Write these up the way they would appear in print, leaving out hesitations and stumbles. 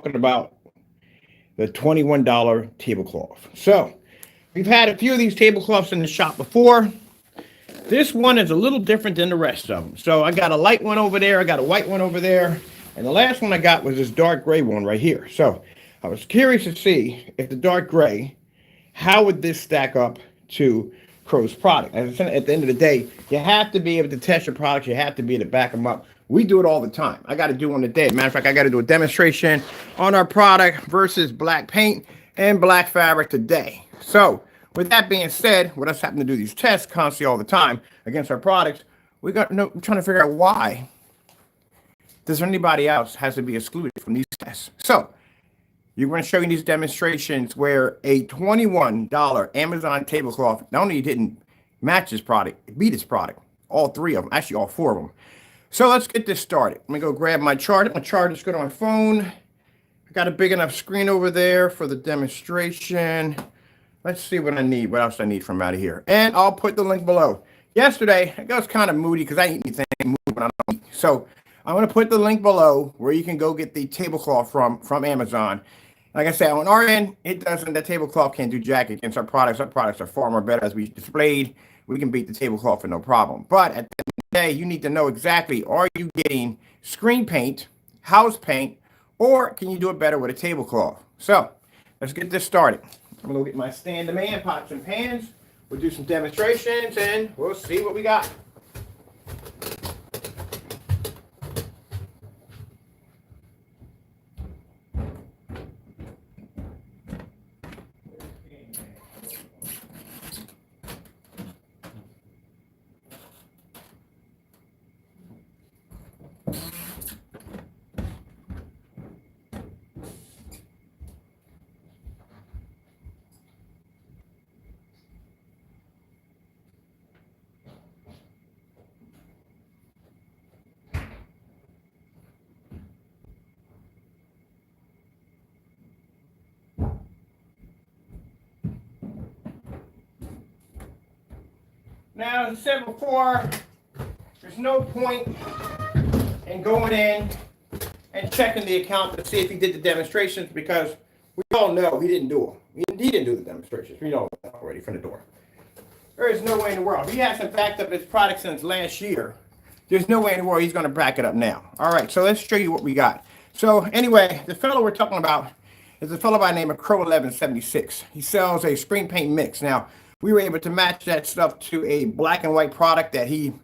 talking about the $21 tablecloth. So we've had a few of these tablecloths in the shop before. This one is a little different than the rest of them. So I got a light one over there, I got a white one over there, and the last one I got was this dark gray one right here. So I was curious to see if the dark gray, how would this stack up to Crow's product? As I said, at the end of the day, you have to be able to test your products. You have to be able to back them up. We do it all the time. I got to do on the day. Matter of fact, I got to do a demonstration on our product versus black paint and black fabric today. So with that being said, with us having to do these tests constantly all the time against our products, we're trying to figure out why does anybody else has to be excluded from these tests. So you're going to show you these demonstrations where a $21 Amazon tablecloth not only didn't match this product, it beat its product. All three of them, actually all four of them. So let's get this started. Let me go grab my chart. My chart is good on my phone. I got a big enough screen over there for the demonstration. Let's see what I need. What else I need from out of here. And I'll put the link below. Yesterday, I was kind of moody because I didn't eat anything when I don't eat. So I'm going to put the link below where you can go get the tablecloth from Amazon. Like I said, on our end, it doesn't. The tablecloth can't do jack against our products. Our products are far more better as we displayed. We can beat the tablecloth for no problem. But at the end of the day, you need to know exactly, are you getting screen paint, house paint, or can you do it better with a tablecloth? So let's get this started. I'm going to get my stand demand, pots and pans. We'll do some demonstrations and we'll see what we got. Now, as I said before, there's no point in going in and checking the account to see if he did the demonstrations because we all know he didn't do them. He didn't do the demonstrations. We know that already from the door. There is no way in the world. He hasn't backed up his product since last year. There's no way in the world he's going to back it up now. All right, so let's show you what we got. So anyway, the fellow we're talking about is a fellow by the name of Crows1176. He sells a screen paint mix. Now, we were able to match that stuff to a black and white product that he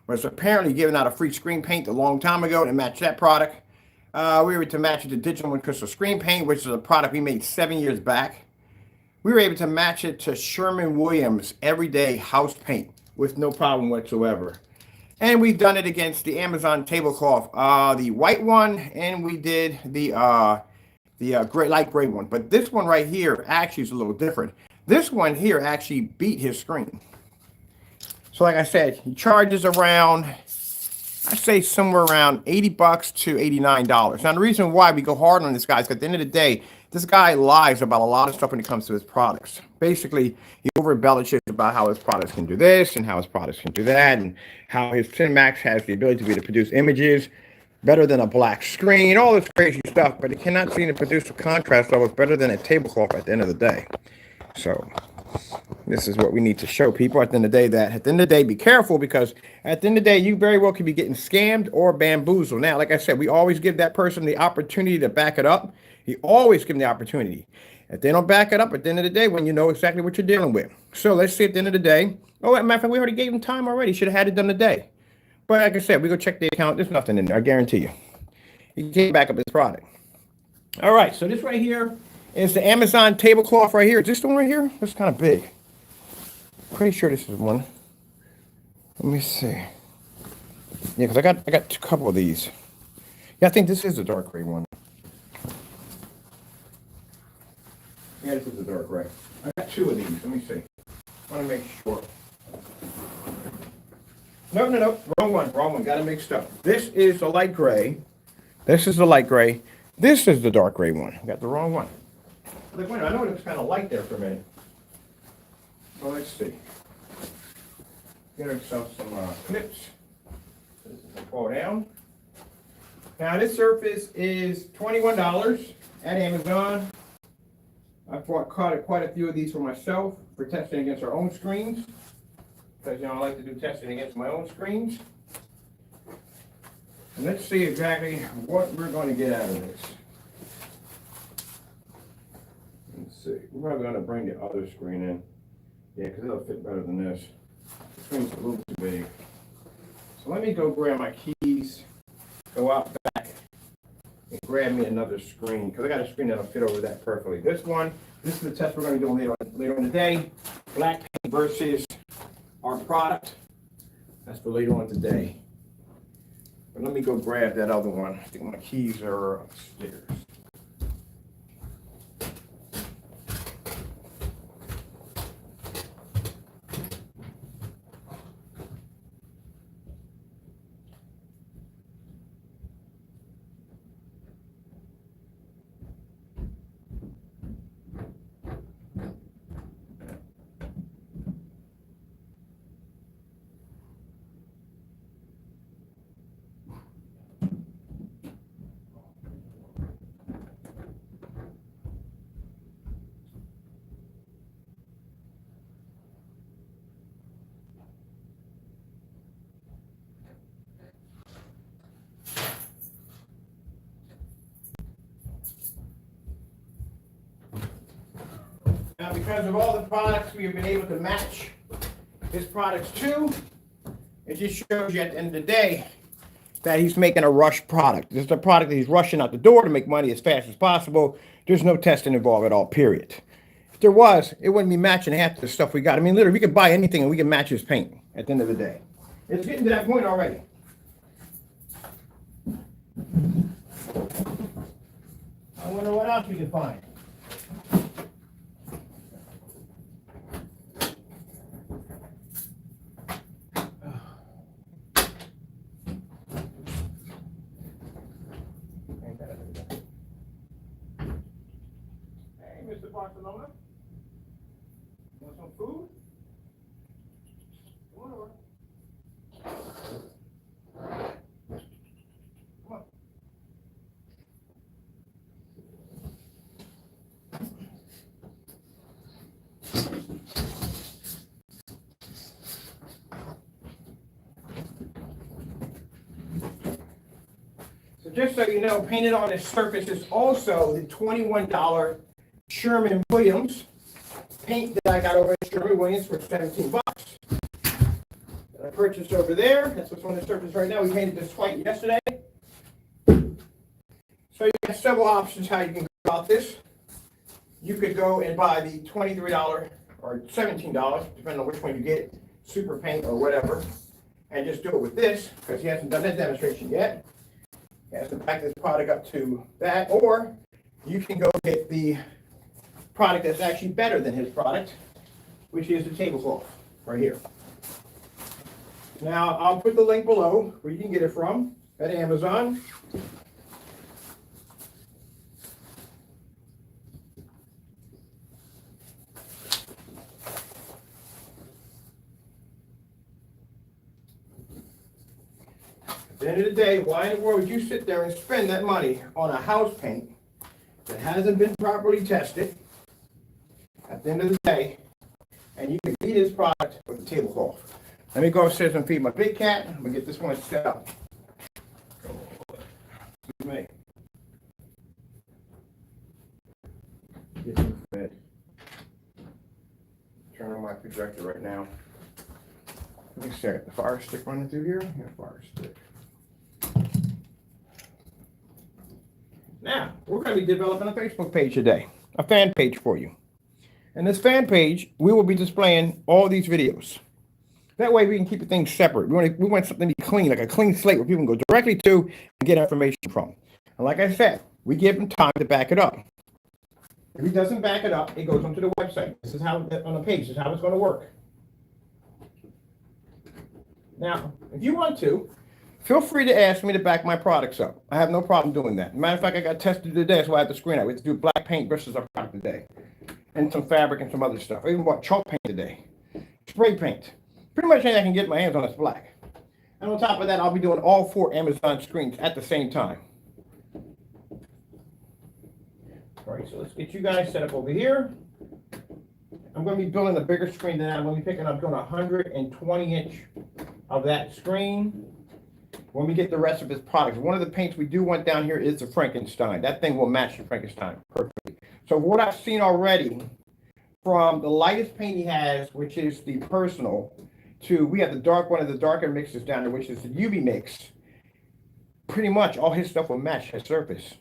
was apparently giving out a free screen paint a long time ago to match that product. We were able to match it to Digital and Crystal Screen Paint, which is a product we made 7 years back. We were able to match it to Sherman Williams Everyday House Paint with no problem whatsoever. And we've done it against the Amazon tablecloth, the white one, and we did the light gray one. But this one right here actually is a little different. This one here actually beat his screen. So like I said, he charges around, I'd say somewhere around $80 to $89. Now the reason why we go hard on this guy is because at the end of the day, this guy lies about a lot of stuff when it comes to his products. Basically, he over embellishes about how his products can do this and how his products can do that and how his Cinemax has the ability to be able to produce images better than a black screen, all this crazy stuff, but it cannot seem to produce a contrast levels better than a tablecloth at the end of the day. So this is what we need to show people at the end of the day, that at the end of the day, be careful, because at the end of the day, you very well could be getting scammed or bamboozled. Now, like I said, we always give that person the opportunity to back it up. You always give them the opportunity. If they don't back it up at the end of the day, when you know exactly what you're dealing with. So let's see at the end of the day. Oh, matter of fact, we already gave him time already. Should have had it done today. But like I said, we go check the account. There's nothing in there, I guarantee you. You can't back up this product. All right, so this right here is the Amazon tablecloth right here. Is this the one right here? That's kind of big. Pretty sure this is one. Let me see. Yeah, because I got a couple of these. Yeah, I think this is the dark gray one. Yeah, this is the dark gray. I got two of these. Let me see. I want to make sure. No. Wrong one. Got it mixed up. This is the light gray. This is the light gray. This is the dark gray one. I got the wrong one. Like, wait, I know it was kind of light there for a minute. Well, let's see. Get ourselves some clips. This is a pull down. Now, this surface is $21. at Amazon. I've bought quite a few of these for myself for testing against our own screens, because I like to do testing against my own screens. And let's see exactly what we're going to get out of this. Let's see. We're probably going to bring the other screen in. Yeah, because it'll fit better than this. The screen's a little too big. So let me go grab my keys, go out back, and grab me another screen, because I got a screen that'll fit over that perfectly. This is the test we're going to be doing later in the day. Black paint versus our product. That's for later on today. But let me go grab that other one. I think my keys are upstairs. Now, because of all the products we have been able to match his products to, it just shows you at the end of the day that he's making a rush product. This is a product that he's rushing out the door to make money as fast as possible. There's no testing involved at all, period. If there was, it wouldn't be matching half the stuff we got. I mean, literally, we could buy anything and we can match his paint at the end of the day. It's getting to that point already. I wonder what else we can find. Barcelona? You want some food? Come on. Come on. So just so you know, painted on this surface is also the $21 Sherman Williams paint that I got over at Sherman Williams for 17 bucks. That I purchased over there. That's what's on the surface right now. We painted this white yesterday. So you have several options how you can go about this. You could go and buy the $23 or $17, depending on which one you get, super paint or whatever, and just do it with this, because he hasn't done that demonstration yet. He has to back this product up to that, or you can go get the product that's actually better than his product, which is the tablecloth right here. Now, I'll put the link below where you can get it from at Amazon. At the end of the day, why in the world would you sit there and spend that money on a house paint that hasn't been properly tested at the end of the day, and you can eat his product with the tablecloth? Let me go upstairs and feed my big cat. I'm going to get this one set up. Excuse me. Get him fed. Turn on my projector right now. Let me stare at the fire stick running through here. Yeah, fire stick. Now, we're going to be developing a Facebook page today, a fan page for you. And this fan page, we will be displaying all these videos. That way we can keep things separate. We want something to be clean, like a clean slate where people can go directly to and get information from. And like I said, we give him time to back it up. If he doesn't back it up, it goes onto the website. This is how, on the page, this is how it's going to work. Now, if you want to, feel free to ask me to back my products up. I have no problem doing that. Matter of fact, I got tested today, that's why I have the screen out. We have to do black paint versus our product today. And some fabric and some other stuff. I even bought chalk paint today. Spray paint. Pretty much anything I can get my hands on is black. And on top of that, I'll be doing all 4 Amazon screens at the same time. All right, so let's get you guys set up over here. I'm going to be building a bigger screen than that. I'm going to be picking up doing 120-inch of that screen when we get the rest of his products. One of the paints we do want down here is the Frankenstein. That thing will match the Frankenstein perfectly. So what I've seen already, from the lightest paint he has, which is the personal, to we have the dark, one of the darker mixes down there, which is the UV mix. Pretty much all his stuff will match his surface.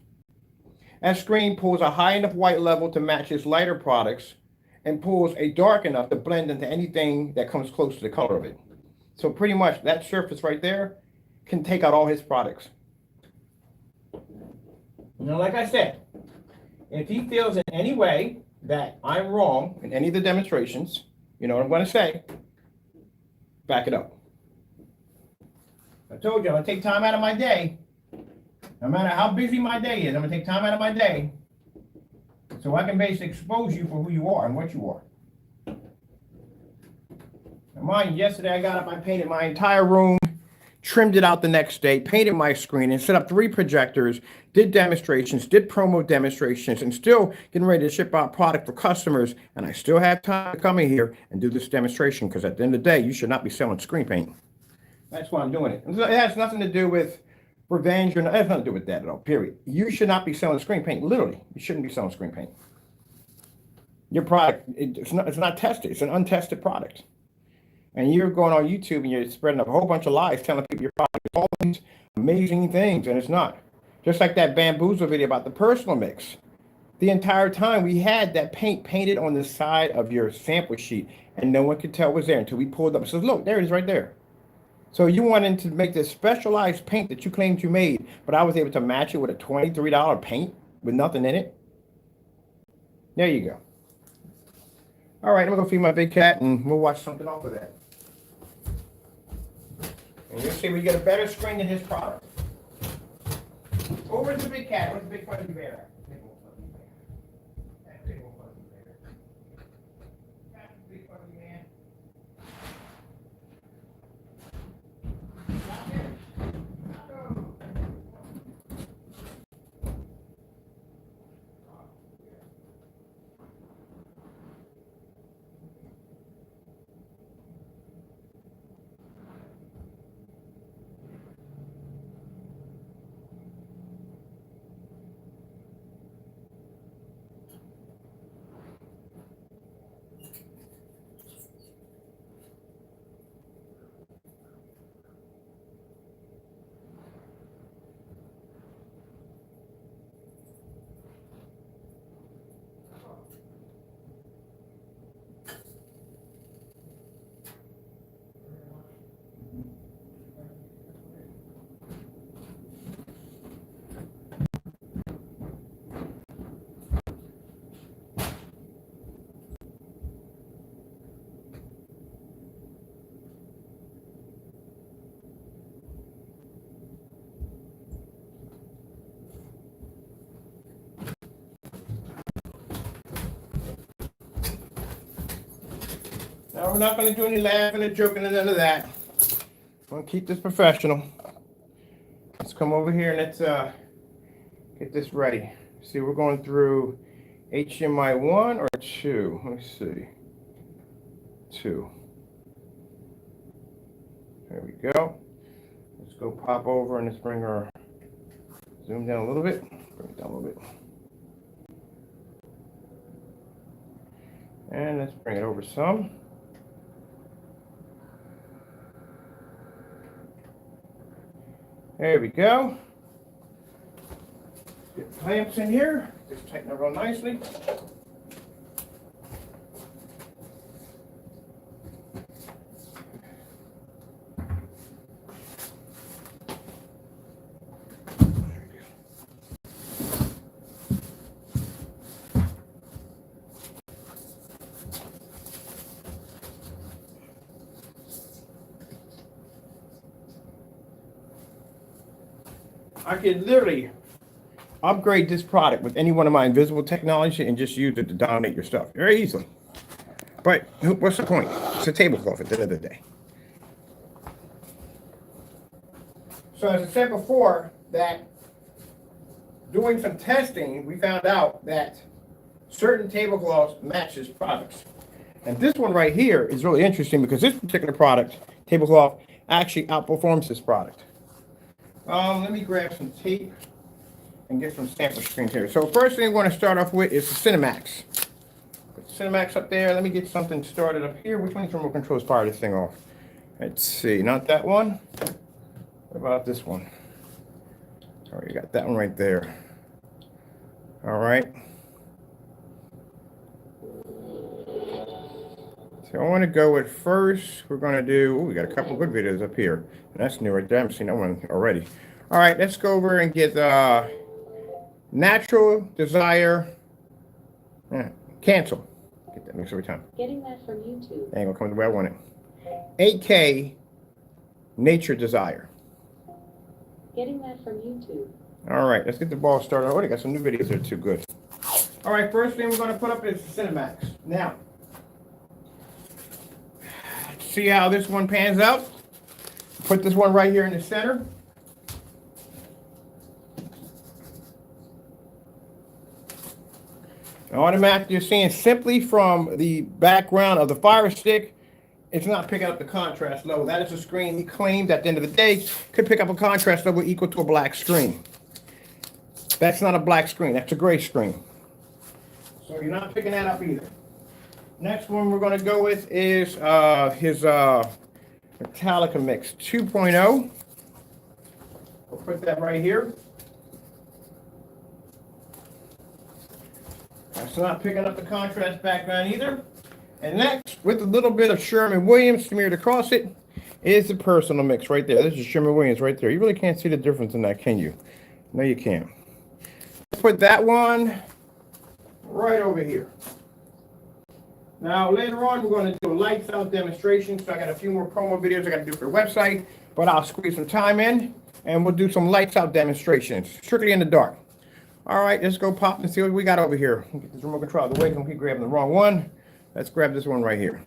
That screen pulls a high enough white level to match his lighter products, and pulls a dark enough to blend into anything that comes close to the color of it. So pretty much that surface right there can take out all his products. Now, like I said, if he feels in any way that I'm wrong in any of the demonstrations, you know what I'm going to say, back it up. I told you I'm going to take time out of my day. No matter how busy my day is, I'm going to take time out of my day so I can basically expose you for who you are and what you are. Now mind you, yesterday I got up, I painted my entire room, trimmed it out the next day, painted my screen, and set up 3 projectors, did demonstrations, did promo demonstrations, and still getting ready to ship out product for customers. And I still have time to come in here and do this demonstration, because at the end of the day, you should not be selling screen paint. That's why I'm doing it. It has nothing to do with revenge, or it has nothing to do with that at all, period. You should not be selling screen paint. Literally, you shouldn't be selling screen paint. Your product, it's not tested. It's an untested product. And you're going on YouTube and you're spreading a whole bunch of lies, telling people your product is all these amazing things, and it's not. Just like that bamboozle video about the personal mix. The entire time we had that paint painted on the side of your sample sheet, and no one could tell it was there until we pulled up and said, look, there it is right there. So you wanted to make this specialized paint that you claimed you made, but I was able to match it with a $23 paint with nothing in it. There you go. All right, I'm gonna go feed my big cat and we'll watch something off of that. And you'll see we get a better screen than his product. Over to the big cat. Where's the big fuzzy bear? Big old fuzzy bear. That big old fuzzy bear. That's the big fuzzy man. Now, we're not going to do any laughing and joking and none of that. I'm going to keep this professional. Let's come over here and let's get this ready. See, we're going through HDMI 1 or 2. Let me see. 2. There we go. Let's go pop over and let's bring our zoom down a little bit. Bring it down a little bit. And let's bring it over some. There we go. Get the clamps in here. Just tighten it real nicely. I could literally upgrade this product with any one of my invisible technology and just use it to dominate your stuff very easily. But what's the point? It's a tablecloth at the end of the day. So as I said before, that doing some testing, we found out that certain tablecloths match this products. And this one right here is really interesting because this particular product, tablecloth, actually outperforms this product. Let me grab some tape and get some sample screens here. So first thing we're going to start off with is the Cinemax. Put the Cinemax up there. Let me get something started up here. Which one's remote control is fire this thing off? Let's see, not that one. What about this one? Oh, you got that one right there. All right. So I want to go with first, we're going to do, we got a couple good videos up here. And that's new right there. I haven't seen that one already. All right, let's go over and get Natural Desire, cancel. Get that mixed every time. Getting that from YouTube. Ain't gonna come the way I want it. 8K Nature Desire. Getting that from YouTube. All right, let's get the ball started. Oh, they got some new videos there too. Good. All right, first thing we're going to put up is the Cinemax. Now, see how this one pans out? Put this one right here in the center. Automatically, you're seeing simply from the background of the Fire Stick, it's not picking up the contrast level. That is a screen he claimed at the end of the day could pick up a contrast level equal to a black screen. That's not a black screen. That's a gray screen. So you're not picking that up either. Next one we're going to go with is his Metallica Mix 2.0. We'll put that right here. That's not picking up the contrast background either. And next, with a little bit of Sherman Williams smeared across it, is the personal mix right there. This is Sherman Williams right there. You really can't see the difference in that, can you? No, you can't. Put that one right over here. Now, later on, we're going to do a lights out demonstration. So I got a few more promo videos I got to do for the website, but I'll squeeze some time in, and we'll do some lights out demonstrations, strictly in the dark. All right, let's go pop and see what we got over here. Get this remote control out of the way. Don't keep grabbing the wrong one. Let's grab this one right here.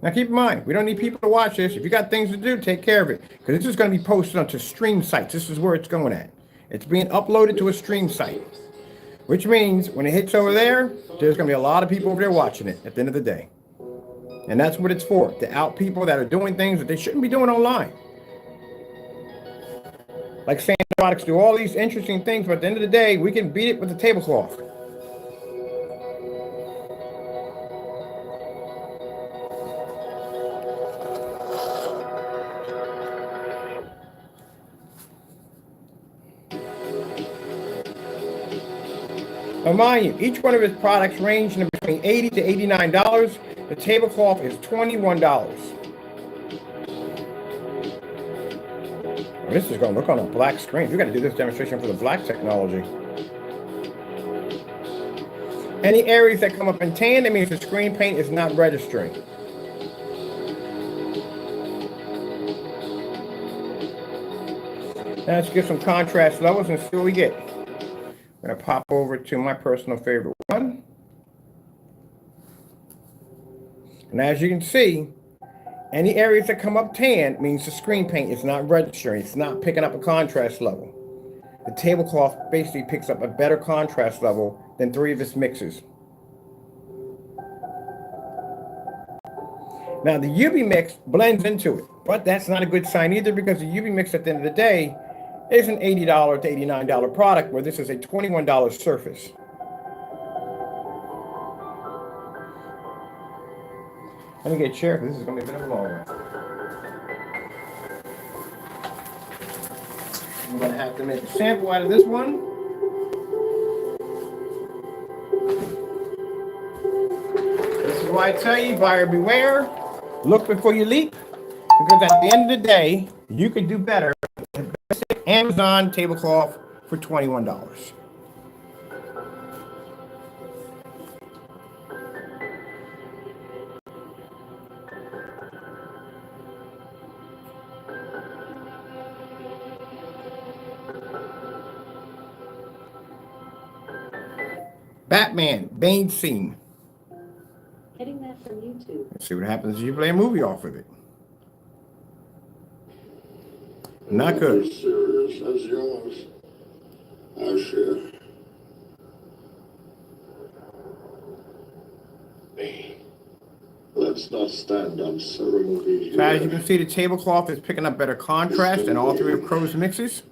Now keep in mind, we don't need people to watch this. If you got things to do, take care of it. Because this is going to be posted onto stream sites. This is where it's going at. It's being uploaded to a stream site. Which means when it hits over there, there's going to be a lot of people over there watching it at the end of the day. And that's what it's for. To out people that are doing things that they shouldn't be doing online. Like saying products do all these interesting things, but at the end of the day, we can beat it with the tablecloth. Now mind you, each one of his products range in between $80 to $89. The tablecloth is $21. Well, this is going to look on a black screen. We got to do this demonstration for the black technology. Any areas that come up in tan, that means the screen paint is not registering. Now let's get some contrast levels and see what we get. I'm going to pop over to my personal favorite one. And as you can see, any areas that come up tan means the screen paint is not registering. It's not picking up a contrast level. The tablecloth basically picks up a better contrast level than 3 of its mixes. Now the UV mix blends into it, but that's not a good sign either because the UV mix at the end of the day is an $80 to $89 product where this is a $21 surface. Let me get a chair because this is going to be a bit of a long one. I'm going to have to make a sample out of this one. This is why I tell you, buyer beware. Look before you leap. Because at the end of the day, you can do better than basic Amazon tablecloth for $21. Batman, Bane scene. Getting that from YouTube. Let's see what happens if you play a movie off of it. Not good. As serious as yours. I share. Let's not stand on ceremony So as you here. can see, the tablecloth is picking up better contrast in all three of Crow's mixes.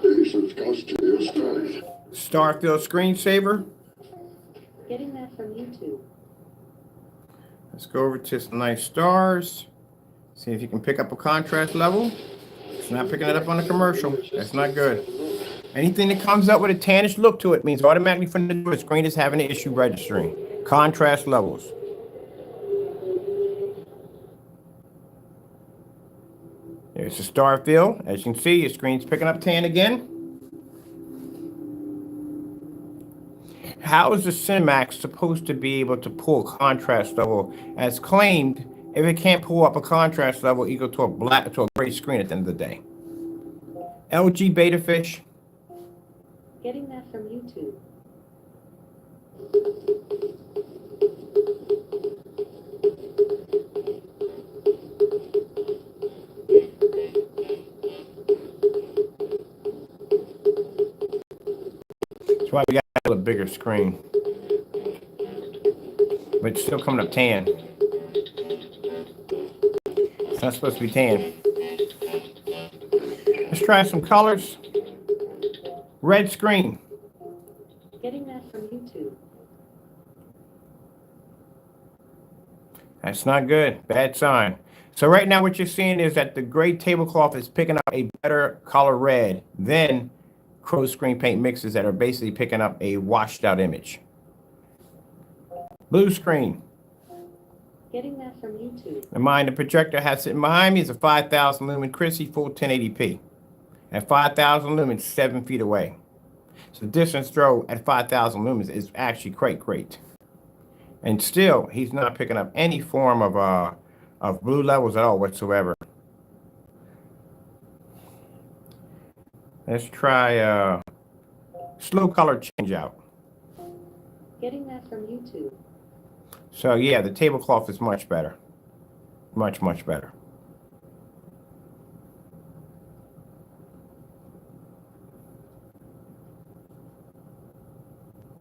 Patience comes to your strength. Starfield screensaver. Getting that from YouTube. Let's go over to some nice stars. See if you can pick up a contrast level. It's not picking it up on the commercial. That's not good. Anything that comes up with a tannish look to it means automatically from the screen is having an issue registering. Contrast levels. There's the Starfield. As you can see, your screen's picking up tan again. How is the Cinemax supposed to be able to pull contrast level as claimed if it can't pull up a contrast level equal to a gray screen at the end of the day? LG Beta Fish. Getting that from YouTube. That's why we got a bigger screen. But it's still coming up tan. It's not supposed to be tan. Let's try some colors. Red screen. Getting that from YouTube. That's not good. Bad sign. So right now what you're seeing is that the gray tablecloth is picking up a better color red than Crow screen paint mixes that are basically picking up a washed out image. Blue screen. Getting that from YouTube. Remind the projector has sitting behind me is a 5,000 lumen Chrissy full 1080p. At 5,000 lumens, 7 feet away. So the distance throw at 5,000 lumens is actually quite great. And still, he's not picking up any form of blue levels at all whatsoever. Let's try slow color change out. Getting that from YouTube. So yeah, the tablecloth is much better. Much, much better.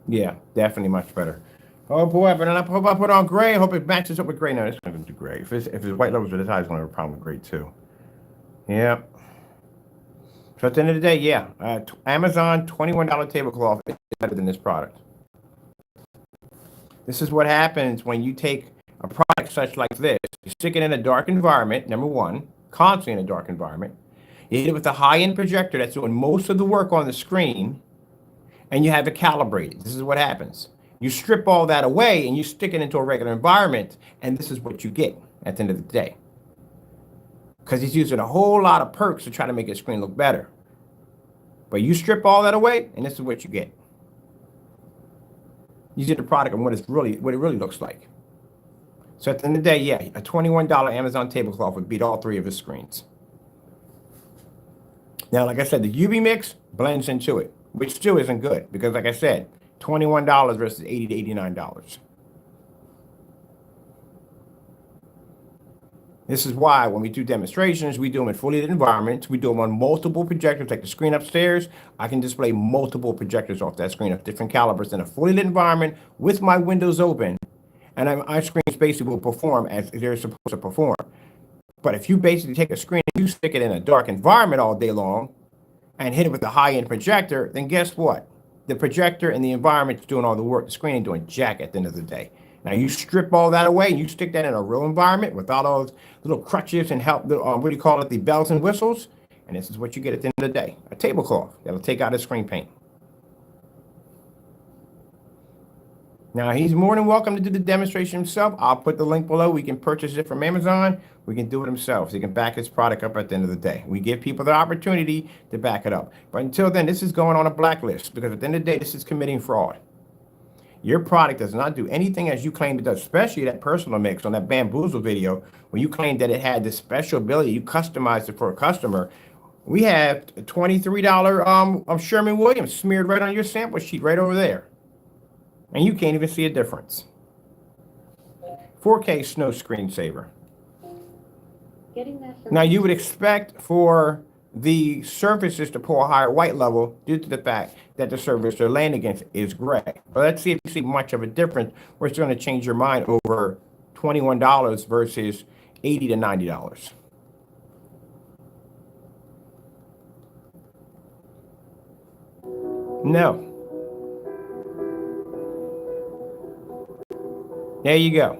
Yeah, definitely much better. Oh boy, but I hope I put on gray. I hope it matches up with gray. No, it's not going to do gray. If it's white levels at the time, it's going to have a problem with gray too. Yeah. So at the end of the day, yeah, Amazon $21 tablecloth is better than this product. This is what happens when you take a product such like this, you stick it in a dark environment, number one, constantly in a dark environment. You hit it with a high-end projector that's doing most of the work on the screen, and you have it calibrated. This is what happens. You strip all that away and you stick it into a regular environment, and this is what you get at the end of the day. Because he's using a whole lot of perks to try to make his screen look better. But you strip all that away, and this is what you get. You get the product and what it really looks like. So at the end of the day, yeah, a $21 Amazon tablecloth would beat all three of his screens. Now, like I said, the UV mix blends into it, which still isn't good because, like I said, $21 versus $80 to $89. This is why when we do demonstrations, we do them in fully lit environments. We do them on multiple projectors, like the screen upstairs. I can display multiple projectors off that screen of different calibers in a fully lit environment with my windows open. And my screens basically will perform as they're supposed to perform. But if you basically take a screen and you stick it in a dark environment all day long and hit it with a high-end projector, then guess what? The projector and the environment is doing all the work. The screen ain't doing jack at the end of the day. Now, you strip all that away and you stick that in a real environment without all those little crutches and what do you call it, the bells and whistles, and this is what you get at the end of the day, a tablecloth that'll take out his screen paint. Now, he's more than welcome to do the demonstration himself. I'll put the link below. We can purchase it from Amazon. We can do it himself. So he can back his product up at the end of the day. We give people the opportunity to back it up. But until then, this is going on a blacklist because at the end of the day, this is committing fraud. Your product does not do anything as you claim it does, especially that personal mix on that Bamboozle video when you claimed that it had this special ability. You customized it for a customer. We have a $23 Sherman Williams smeared right on your sample sheet right over there. And you can't even see a difference. 4K is no screensaver. Getting that from Now you would expect for the surfaces to pull a higher white level due to the fact that the surface they're laying against is gray. But let's see if you see much of a difference where it's going to change your mind over $21 versus $80 to $90. No. There you go.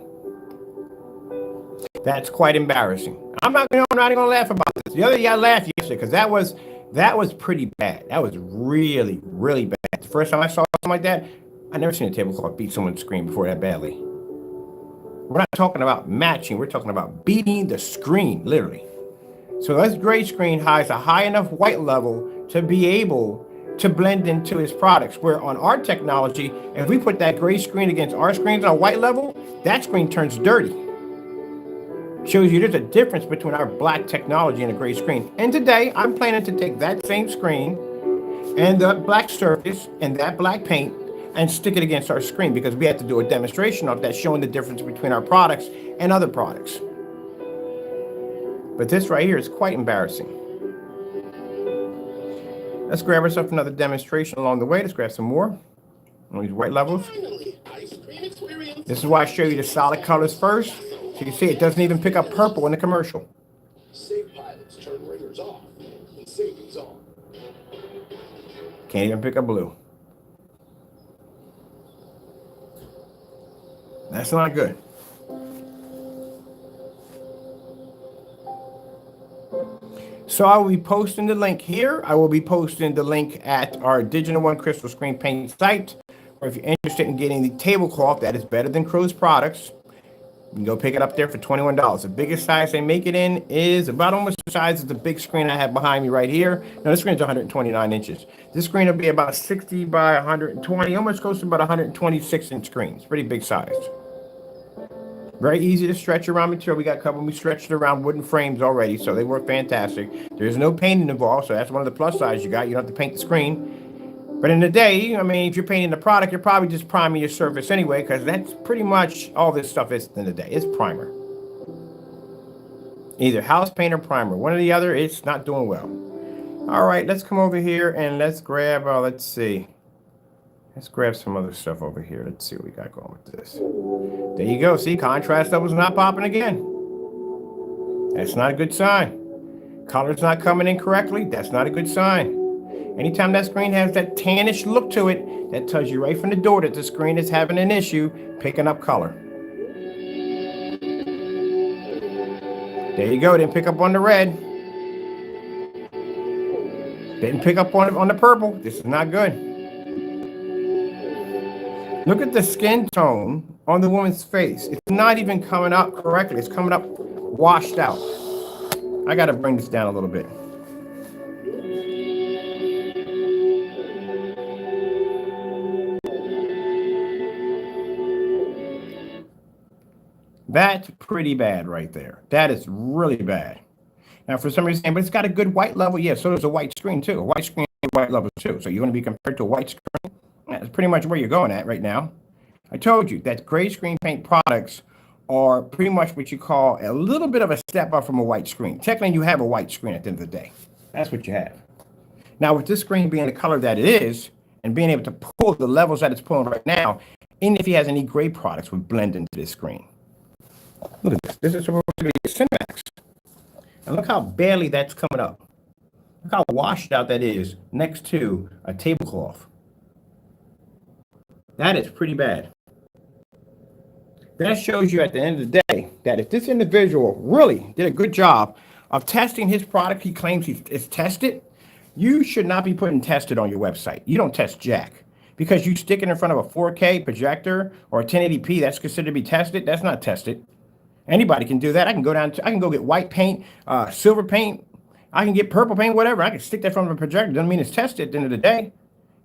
That's quite embarrassing. I'm not even gonna laugh about this. The other day I laughed yesterday because that was pretty bad. That was really, really bad. The first time I saw something like that, I never seen a tablecloth beat someone's screen before that badly. We're not talking about matching, we're talking about beating the screen, literally. So this gray screen has a high enough white level to be able to blend into his products, where on our technology, if we put that gray screen against our screens on a white level, that screen turns dirty. Shows you there's a difference between our black technology and a gray screen. And today, I'm planning to take that same screen and the black surface and that black paint and stick it against our screen, because we have to do a demonstration of that showing the difference between our products and other products. But this right here is quite embarrassing. Let's grab ourselves another demonstration along the way. Let's grab some more on these white levels. This is why I show you the solid colors first. So you can see it doesn't even pick up purple in the commercial. Save pilots turn ringers off and savings on. Can't even pick up blue. That's not good. So I will be posting the link here. I will be posting the link at our Digital One Crystal Screen Paint site. Or if you're interested in getting the tablecloth that is better than Crow's products, you can go pick it up there for $21. The biggest size they make it in is about almost the size of the big screen I have behind me right here. Now, this screen is 129 inches. This screen will be about 60 by 120, almost close to about 126-inch screen. It's pretty big size. Very easy to stretch around material. We got a couple we stretched around wooden frames already, so they work fantastic. There's no painting involved, so that's one of the plus sides you got. You don't have to paint the screen. But in the day, I mean, if you're painting the product, you're probably just priming your surface anyway, because that's pretty much all this stuff is in the day. It's primer. Either house paint or primer. One or the other, it's not doing well. All right, let's come over here and let's grab, let's see. Let's grab some other stuff over here. Let's see what we got going with this. There you go. See, contrast level's not popping again. That's not a good sign. Color's not coming in correctly. That's not a good sign. Anytime that screen has that tannish look to it, that tells you right from the door that the screen is having an issue picking up color. There you go. Didn't pick up on the red. Didn't pick up on the purple. This is not good. Look at the skin tone on the woman's face. It's not even coming up correctly. It's coming up washed out. I got to bring this down a little bit. That's pretty bad right there. That is really bad. Now, for some reason, but it's got a good white level. Yeah, so does a white screen, too. A white screen, white level, too. So you want to be compared to a white screen? That's pretty much where you're going at right now. I told you that gray screen paint products are pretty much what you call a little bit of a step up from a white screen. Technically, you have a white screen at the end of the day. That's what you have. Now, with this screen being the color that it is, and being able to pull the levels that it's pulling right now, and if he has any gray products, would blend into this screen. Look at this. This is supposed to be a Cinemax. And look how barely that's coming up. Look how washed out that is next to a tablecloth. That is pretty bad. That shows you at the end of the day that if this individual really did a good job of testing his product he claims is tested, you should not be putting tested on your website. You don't test jack. Because you stick it in front of a 4K projector or a 1080p that's considered to be tested, that's not tested. Anybody can do that. I can go get white paint, silver paint. I can get purple paint, whatever. I can stick that from a projector. Doesn't mean it's tested at the end of the day.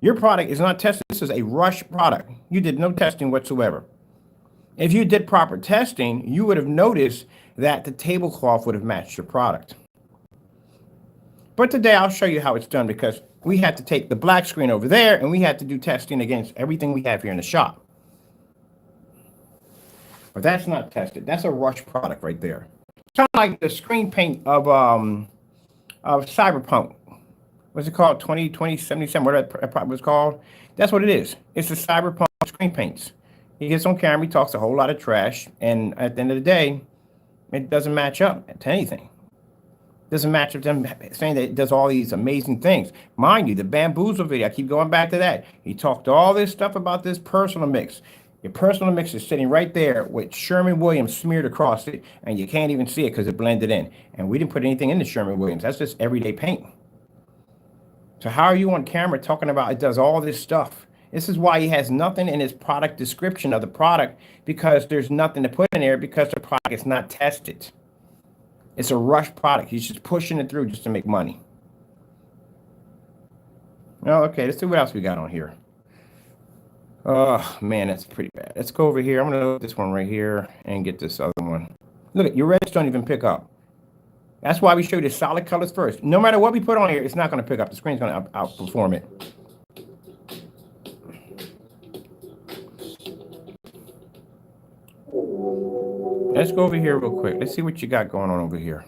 Your product is not tested. This is a rush product. You did no testing whatsoever. If you did proper testing, you would have noticed that the tablecloth would have matched your product. But today I'll show you how it's done, because we had to take the black screen over there and we had to do testing against everything we have here in the shop. But that's not tested. That's a rush product right there. Kind of like the screen paint of Cyberpunk. What's it called? 2077, whatever that product was called. That's what it is. It's the Cyberpunk screen paints. He gets on camera, he talks a whole lot of trash, and at the end of the day, it doesn't match up to anything. It doesn't match up to them saying that it does all these amazing things. Mind you, the Bamboozle video, I keep going back to that. He talked all this stuff about this personal mix. Your personal mix is sitting right there with Sherman Williams smeared across it, and you can't even see it because it blended in. And we didn't put anything in the Sherman Williams. That's just everyday paint. So how are you on camera talking about it does all this stuff? This is why he has nothing in his product description of the product, because there's nothing to put in there because the product is not tested. It's a rush product. He's just pushing it through just to make money. Oh, okay, let's see what else we got on here. Oh, man, that's pretty bad. Let's go over here. I'm going to load this one right here and get this other one. Look, at your reds don't even pick up. That's why we show you the solid colors first. No matter what we put on here, it's not going to pick up. The screen's going to outperform it. Let's go over here real quick. Let's see what you got going on over here.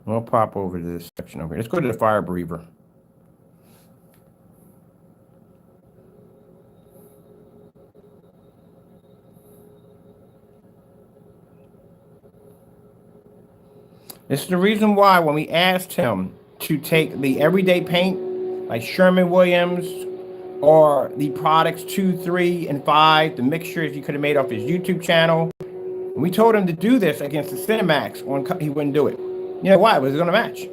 We'll pop over to this section over here. Let's go to the fire breather. This is the reason why when we asked him to take the everyday paint, like Sherman Williams, or the products 2, 3, and 5, the mixtures you could have made off his YouTube channel, and we told him to do this against the Cinemax, he wouldn't do it. You know why? It was going to match.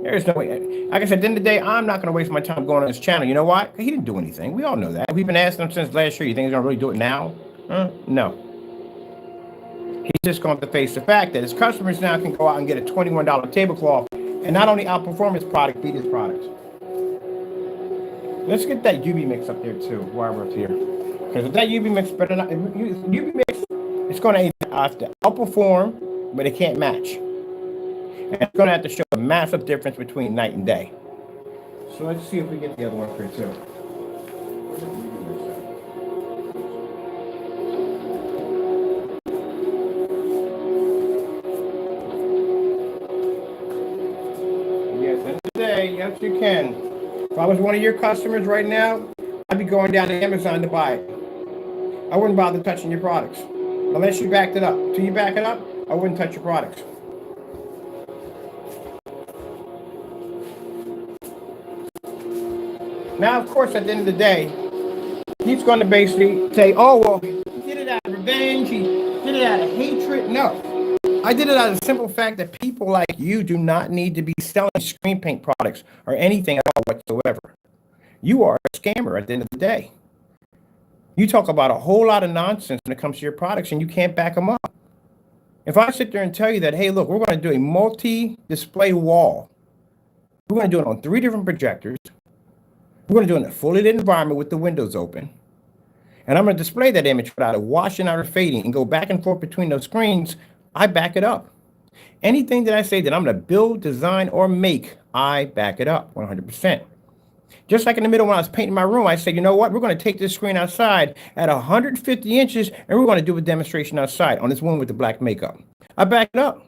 There's no way. Like I said, at the end of the day, I'm not going to waste my time going on his channel. You know why? He didn't do anything. We all know that. We've been asking him since last year. You think he's going to really do it now? No. He's just going to face the fact that his customers now can go out and get a $21 tablecloth and not only outperform his product, beat his product. Let's get that UV mix up there too while we're up here. Because if that UV mix better not, UV mix, it's going to have to outperform, but it can't match. And it's going to have to show a massive difference between night and day. So let's see if we get the other one up here too. Yes, you can. If I was one of your customers right now, I'd be going down to Amazon to buy it. I wouldn't bother touching your products unless you backed it up. Till you back it up, I wouldn't touch your products. Now, of course, at the end of the day, he's going to basically say, oh, well, he did it out of revenge. He did it out of hatred. No. I did it out of the simple fact that people like you do not need to be selling screen paint products or anything at all whatsoever. You are a scammer at the end of the day. You talk about a whole lot of nonsense when it comes to your products and you can't back them up. If I sit there and tell you that, hey, look, we're going to do a multi-display wall. We're going to do it on 3 different projectors. We're going to do it in a fully lit environment with the windows open. And I'm going to display that image without it washing out or fading and go back and forth between those screens. I back it up. Anything that I say that I'm going to build, design, or make, I back it up 100%. Just like in the middle when I was painting my room, I said, you know what? We're going to take this screen outside at 150 inches, and we're going to do a demonstration outside on this woman with the black makeup. I back it up.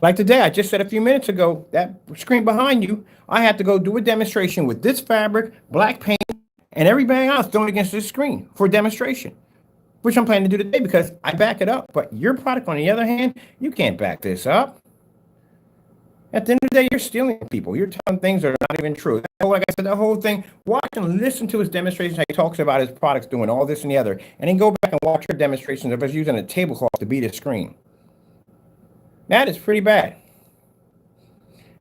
Like today, I just said a few minutes ago, that screen behind you, I have to go do a demonstration with this fabric, black paint, and everything else thrown against this screen for a demonstration. Which I'm planning to do today because I back it up. But your product, on the other hand, you can't back this up. At the end of the day, you're stealing people. You're telling things that are not even true. Like I said, the whole thing, watch and listen to his demonstrations. How he talks about his products doing all this and the other. And then go back and watch your demonstrations of us using a tablecloth to beat a screen. That is pretty bad.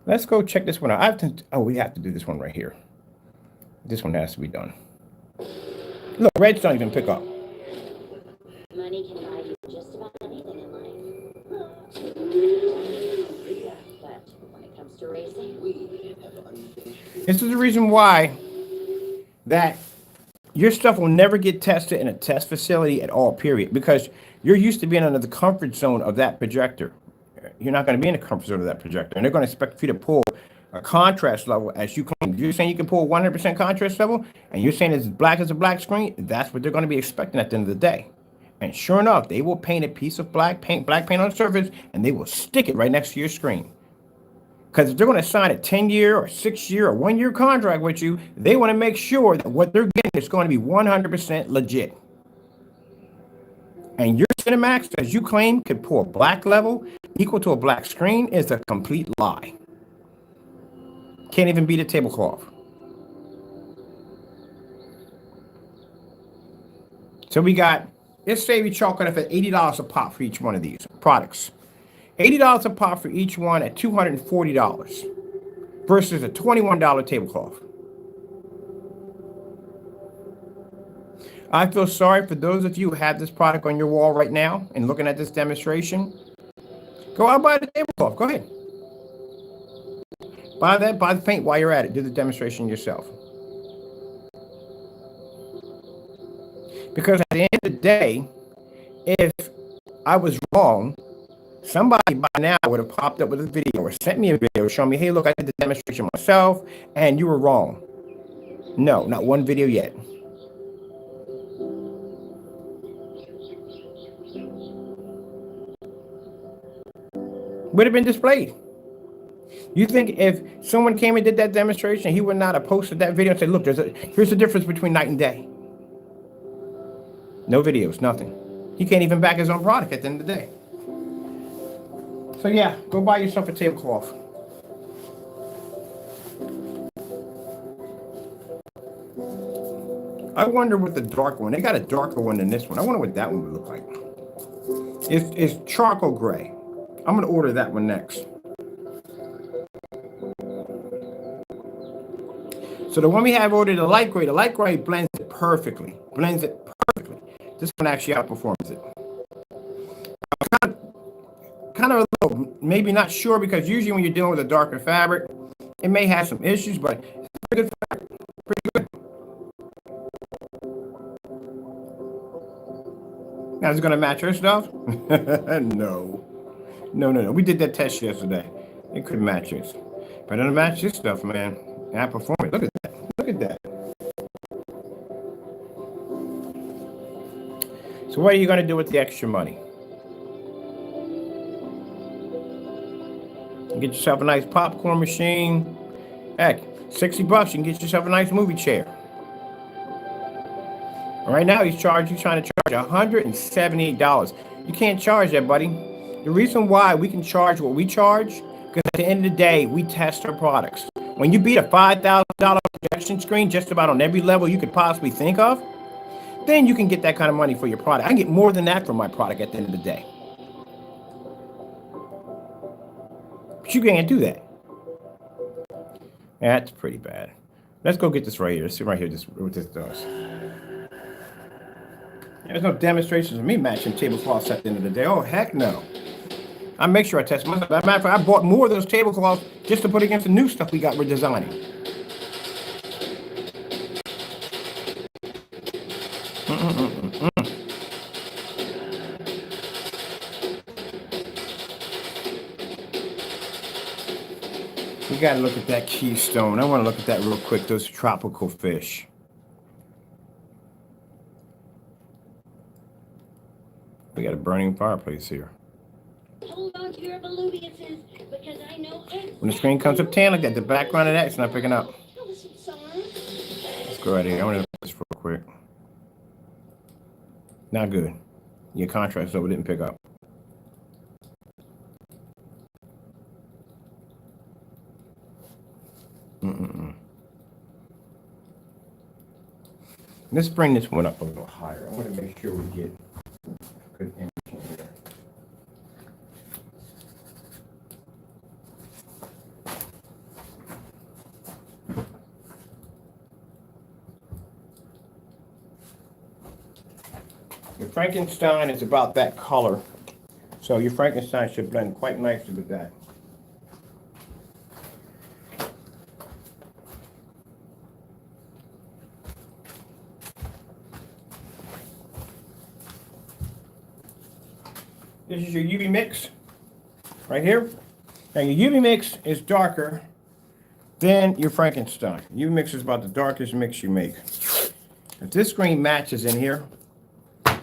Let's go check this one out. We have to do this one right here. This one has to be done. Look, reds don't even pick up. Money can buy you just about anything in life. But when it comes to racing, this is the reason why that your stuff will never get tested in a test facility at all, period. Because you're used to being under the comfort zone of that projector. You're not going to be in the comfort zone of that projector. And they're going to expect you to pull a contrast level as you claim. If you're saying you can pull 100% contrast level, and you're saying it's as black as a black screen, that's what they're going to be expecting at the end of the day. And sure enough, they will paint a piece of black paint on the surface, and they will stick it right next to your screen. Because if they're going to sign a 10-year or 6-year or 1-year contract with you, they want to make sure that what they're getting is going to be 100% legit. And your Cinemax, as you claim, could pull a black level equal to a black screen is a complete lie. Can't even beat a tablecloth. So we got, let's say we chalk it up at $80 a pop for each one of these products. $80 a pop for each one at $240 versus a $21 tablecloth. I feel sorry for those of you who have this product on your wall right now and looking at this demonstration. Go out and buy the tablecloth. Go ahead. Buy the paint while you're at it. Do the demonstration yourself. Because at the end of the day, if I was wrong, somebody by now would have popped up with a video or sent me a video showing me, hey, look, I did the demonstration myself, and you were wrong. No, not one video yet. Would have been displayed. You think if someone came and did that demonstration, he would not have posted that video and said, look, here's the difference between night and day. No videos, nothing. He can't even back his own product at the end of the day. So yeah, go buy yourself a tablecloth. I wonder what the dark one, they got a darker one than this one. I wonder what that one would look like. It's charcoal gray. I'm gonna order that one next. So the one we have ordered, the light gray blends it perfectly. This one actually outperforms it. Kind of a little, maybe not sure, because usually when you're dealing with a darker fabric, it may have some issues, but it's pretty good fabric. Pretty good. Now, is it going to match your stuff? No. We did that test yesterday. It couldn't match yours. But it'll match this stuff, man. And I perform it. Look at that. Look at that. So what are you going to do with the extra money? Get yourself a nice popcorn machine. Heck, $60, you can get yourself a nice movie chair. Right now, he's trying to charge $178. You can't charge that, buddy. The reason why we can charge what we charge, because at the end of the day, we test our products. When you beat a $5,000 projection screen just about on every level you could possibly think of, then you can get that kind of money for your product. I can get more than that for my product at the end of the day. But you can't do that. That's pretty bad. Let's go get this right here. Let's see right here what this does. There's no demonstrations of me matching tablecloths at the end of the day. Oh, heck no. I make sure I test myself. As a matter of fact, I bought more of those tablecloths just to put against the new stuff we're designing. We gotta look at that keystone. I want to look at that real quick. Those tropical fish. We got a burning fireplace here. Hold on to your volubiuses, because I know when the screen comes up tan like that, the background of that, it's not picking up. Let's go right here. I want to look at this real quick. Not good. Your contrast over didn't pick up. Let's bring this one up a little higher. I want to make sure we get a good image here. Your Frankenstein is about that color, so your Frankenstein should blend quite nicely with that. This is your UV mix right here. Now your UV mix is darker then you're Frankenstein. UV mix is about the darkest mix you make. If this screen matches in here,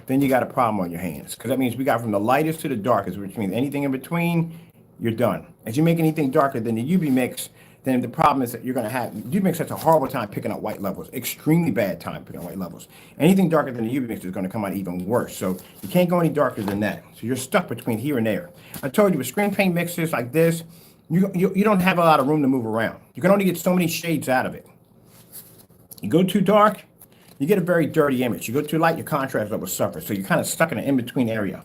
then you got a problem on your hands. Because that means we got from the lightest to the darkest, which means anything in between, you're done. As you make anything darker than the UV mix, then the problem is that you're going to have, UV mix has a horrible time picking up white levels, extremely bad time picking up white levels. Anything darker than the UV mix is going to come out even worse. So you can't go any darker than that. So you're stuck between here and there. I told you with screen paint mixes like this, you don't have a lot of room to move around. You can only get so many shades out of it. You go too dark, you get a very dirty image. You go too light, your contrast level suffers. So you're kind of stuck in an in-between area.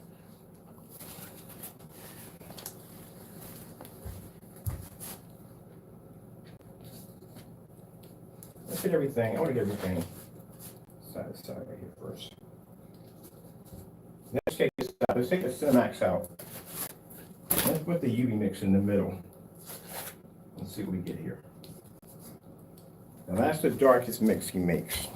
Let's get everything. I want to get everything side to side right here first. Let's take this out. Let's take the Cinemax out. Let's put the UV mix in the middle. Let's see what we get here. Now that's the darkest mix he makes.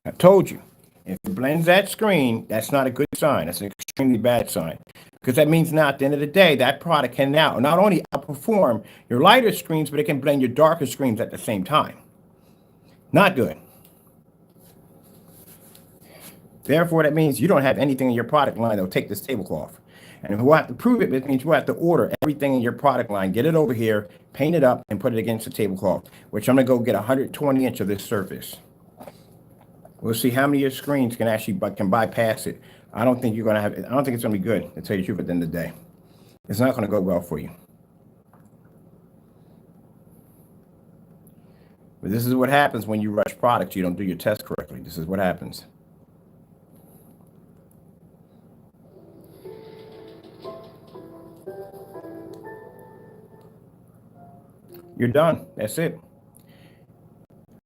I told you, if it blends that screen, that's not a good sign. That's an extremely bad sign. Because that means now at the end of the day, that product can now not only outperform your lighter screens, but it can blend your darker screens at the same time. Not good. Therefore, that means you don't have anything in your product line that will take this tablecloth. And if we'll have to prove it, it means we'll have to order everything in your product line, get it over here, paint it up, and put it against the tablecloth, which I'm going to go get 120 inch of this surface. We'll see how many of your screens can actually bypass it. I don't think you're going to have, I don't think it's going to be good, to tell you the truth, at the end of the day. It's not going to go well for you. But this is what happens when you rush products. You don't do your test correctly. This is what happens. You're done. That's it.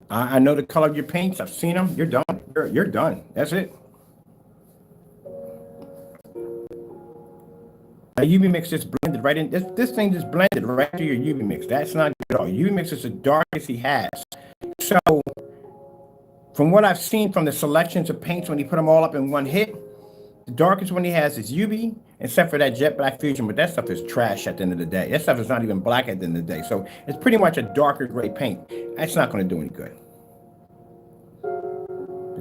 I know the color of your paints. I've seen them. You're done. You're done. That's it. Now, UV mix just blended right in. This thing just blended right to your UV mix. That's not good at all. UV mix is the darkest he has. So, from what I've seen from the selections of paints when he put them all up in one hit, the darkest one he has is UV, except for that jet black fusion, but that stuff is trash at the end of the day. That stuff is not even black at the end of the day. So it's pretty much a darker gray paint. That's not going to do any good.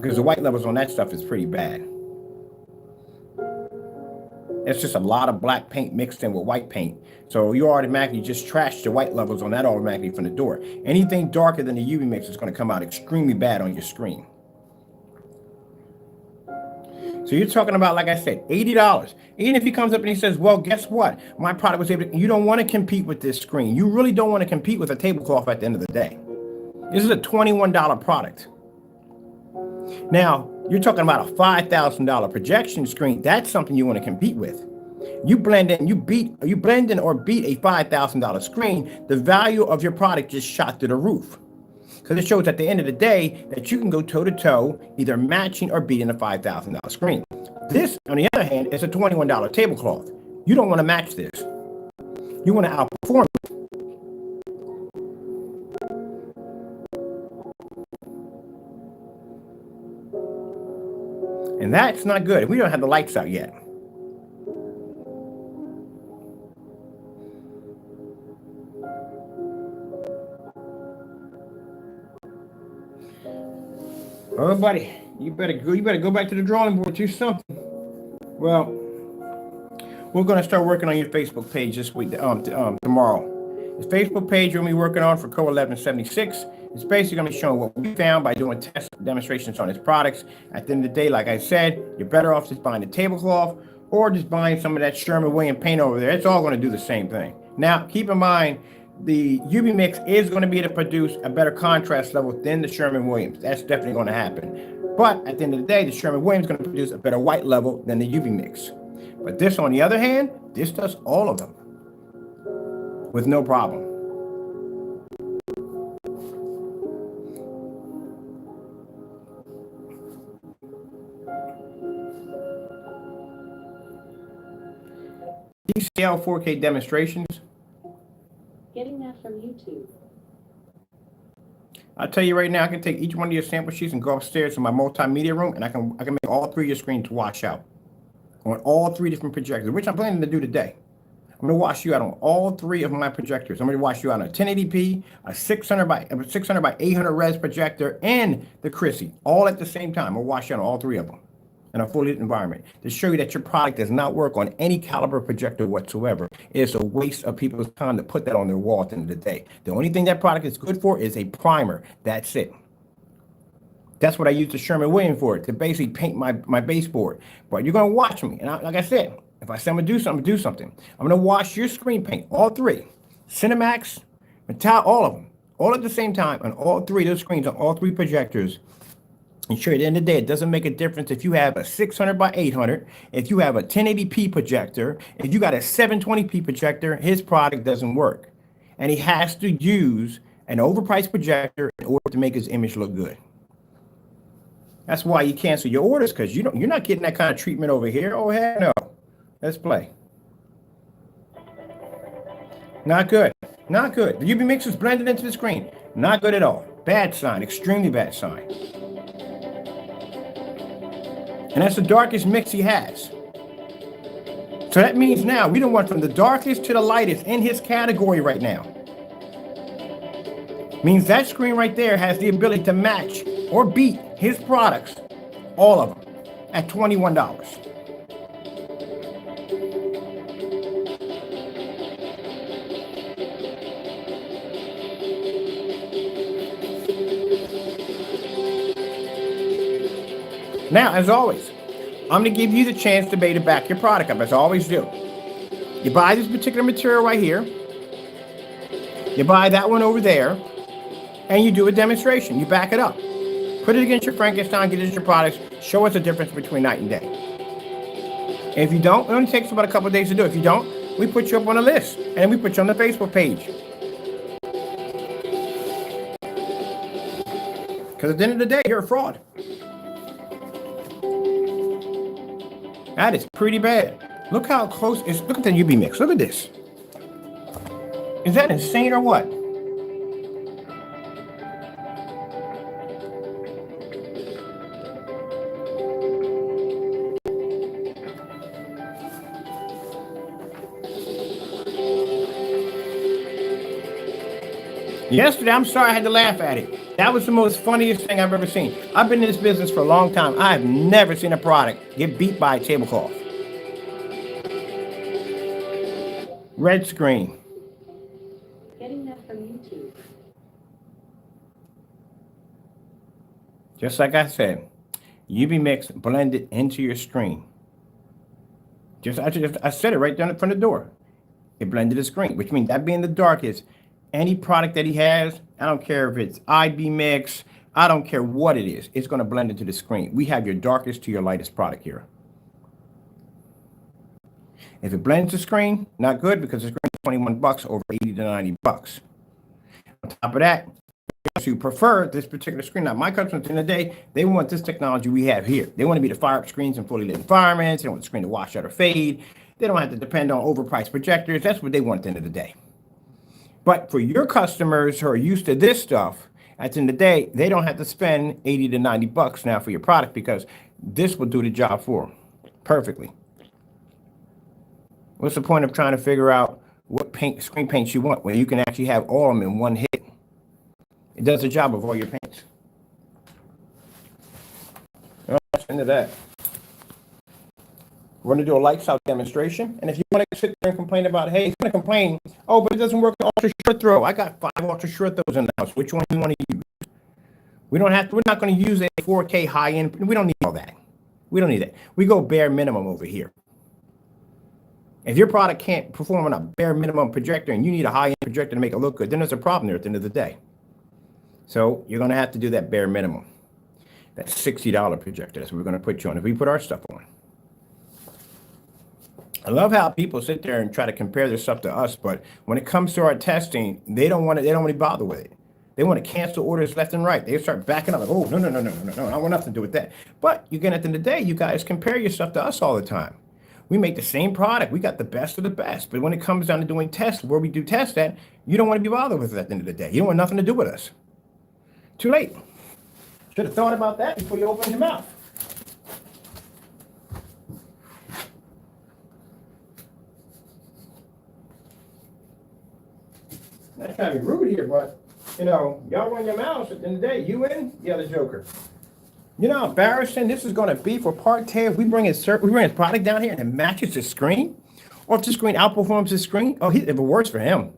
Because the white levels on that stuff is pretty bad. It's just a lot of black paint mixed in with white paint. So you automatically just trash the white levels on that automatically from the door. Anything darker than the UV mix is going to come out extremely bad on your screen. So you're talking about, like I said, $80. Even if he comes up and he says, well, guess what? My product was able to, you don't want to compete with this screen. You really don't want to compete with a tablecloth at the end of the day. This is a $21 product. Now, you're talking about a $5,000 projection screen. That's something you want to compete with. You blend in or beat a $5,000 screen, the value of your product just shot through the roof. Because it shows at the end of the day that you can go toe-to-toe, either matching or beating a $5,000 screen. This, on the other hand, is a $21 tablecloth. You don't want to match this. You want to outperform it. And that's not good. We don't have the lights out yet. Oh, buddy, you better go back to the drawing board, do something. Well, we're going to start working on your Facebook page this week, tomorrow. The Facebook page we're going to be working on for Crow1176 is basically going to be showing what we found by doing test demonstrations on his products. At the end of the day, like I said, you're better off just buying the tablecloth or just buying some of that Sherman Williams paint over there. It's all going to do the same thing. Now, keep in mind, the UV mix is going to be able to produce a better contrast level than the Sherman Williams. That's definitely going to happen. But at the end of the day, the Sherman Williams is going to produce a better white level than the UV mix. But this, on the other hand, this does all of them with no problem. TCL 4K demonstrations. Getting that from YouTube. I'll tell you right now, I can take each one of your sample sheets and go upstairs to my multimedia room, and I can make all three of your screens wash out on all three different projectors, which I'm planning to do today. I'm going to wash you out on all 3 of my projectors. I'm going to wash you out on a 1080p, a 600 by 800 res projector, and the Chrissy, all at the same time. I'm going to wash you out on all 3 of them in a fully lit environment to show you that your product does not work on any caliber projector whatsoever. It's a waste of people's time to put that on their wall at the end of the day. The only thing that product is good for is a primer. That's it. That's what I use the Sherman Williams for, to basically paint my baseboard. But you're going to watch me. And like I said, if I say I'm going to do something, do something. I'm going to wash your screen paint, all 3. Cinemax, Metal, all of them. All at the same time on all 3 of those screens on all 3 projectors. And sure, at the end of the day, it doesn't make a difference if you have a 600 by 800, if you have a 1080p projector, if you got a 720p projector, his product doesn't work. And he has to use an overpriced projector in order to make his image look good. That's why you cancel your orders, because you're not getting that kind of treatment over here. Oh, hell no. Let's play. Not good. Not good. The UV mix is blended into the screen. Not good at all. Bad sign. Extremely bad sign. And that's the darkest mix he has. So that means now we don't want from the darkest to the lightest in his category right now. Means that screen right there has the ability to match or beat his products, all of them, at $21. Now, as always, I'm going to give you the chance to be able to back your product up, as I always do. You buy this particular material right here. You buy that one over there. And you do a demonstration. You back it up. Put it against your Frankenstein, get it against your products. Show us the difference between night and day. And if you don't, it only takes about a couple of days to do. If you don't, we put you up on a list. And we put you on the Facebook page. Because at the end of the day, you're a fraud. That is pretty bad. Look how close it's. Look at the UV mix. Look at this. Is that insane or what? Yesterday, I'm sorry I had to laugh at it. That was the most funniest thing I've ever seen. I've been in this business for a long time. I have never seen a product get beat by a tablecloth. Red screen. Getting that from YouTube. Just like I said, UV mix blended into your screen. I said it right down in front of the door. It blended the screen, which means that being the darkest, any product that he has, I don't care if it's IB mix, I don't care what it is, it's going to blend into the screen. We have your darkest to your lightest product here. If it blends the screen, not good, because the screen is $21 over 80 to 90 bucks. On top of that, you prefer this particular screen. Now, my customers, at the end of the day, they want this technology we have here. They want to be the fire up screens in fully lit environments. They don't want the screen to wash out or fade. They don't have to depend on overpriced projectors. That's what they want at the end of the day. But for your customers who are used to this stuff, at the end of the day, they don't have to spend 80 to 90 bucks now for your product, because this will do the job for them perfectly. What's the point of trying to figure out what screen paints you want when you can actually have all of them in one hit? It does the job of all your paints. That's into that. We're going to do a lights out demonstration. And if you want to sit there and complain about, hey, he's going to complain, oh, but it doesn't work with ultra short throw. I got 5 ultra short throws in the house. Which one do you want to use? We're not going to use a 4K high end. We don't need all that. We don't need that. We go bare minimum over here. If your product can't perform on a bare minimum projector and you need a high end projector to make it look good, then there's a problem there at the end of the day. So you're going to have to do that bare minimum. That $60 projector. That's what we're going to put you on if we put our stuff on. I love how people sit there and try to compare their stuff to us, but when it comes to our testing, they don't want to bother with it. They want to cancel orders left and right. They start backing up like, oh, no, I want nothing to do with that. But again, at the end of the day, you guys compare your stuff to us all the time. We make the same product. We got the best of the best. But when it comes down to doing tests, where we do tests at, you don't want to be bothered with it at the end of the day. You don't want nothing to do with us. Too late. Should have thought about that before you opened your mouth. That's trying to be rude here, but, you know, y'all run your mouths at the end of the day. You win, the other joker. You know how embarrassing this is going to be for Partey if we bring his product down here and it matches the screen? Or if the screen outperforms the screen? Oh, it's worse for him.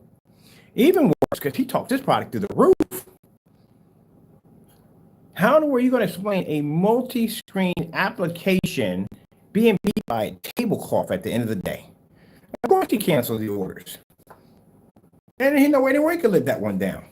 Even worse, because he talked this product through the roof. How are you going to explain a multi-screen application being beat by a tablecloth at the end of the day? Of course he canceled the orders. And he no way he could live that one down.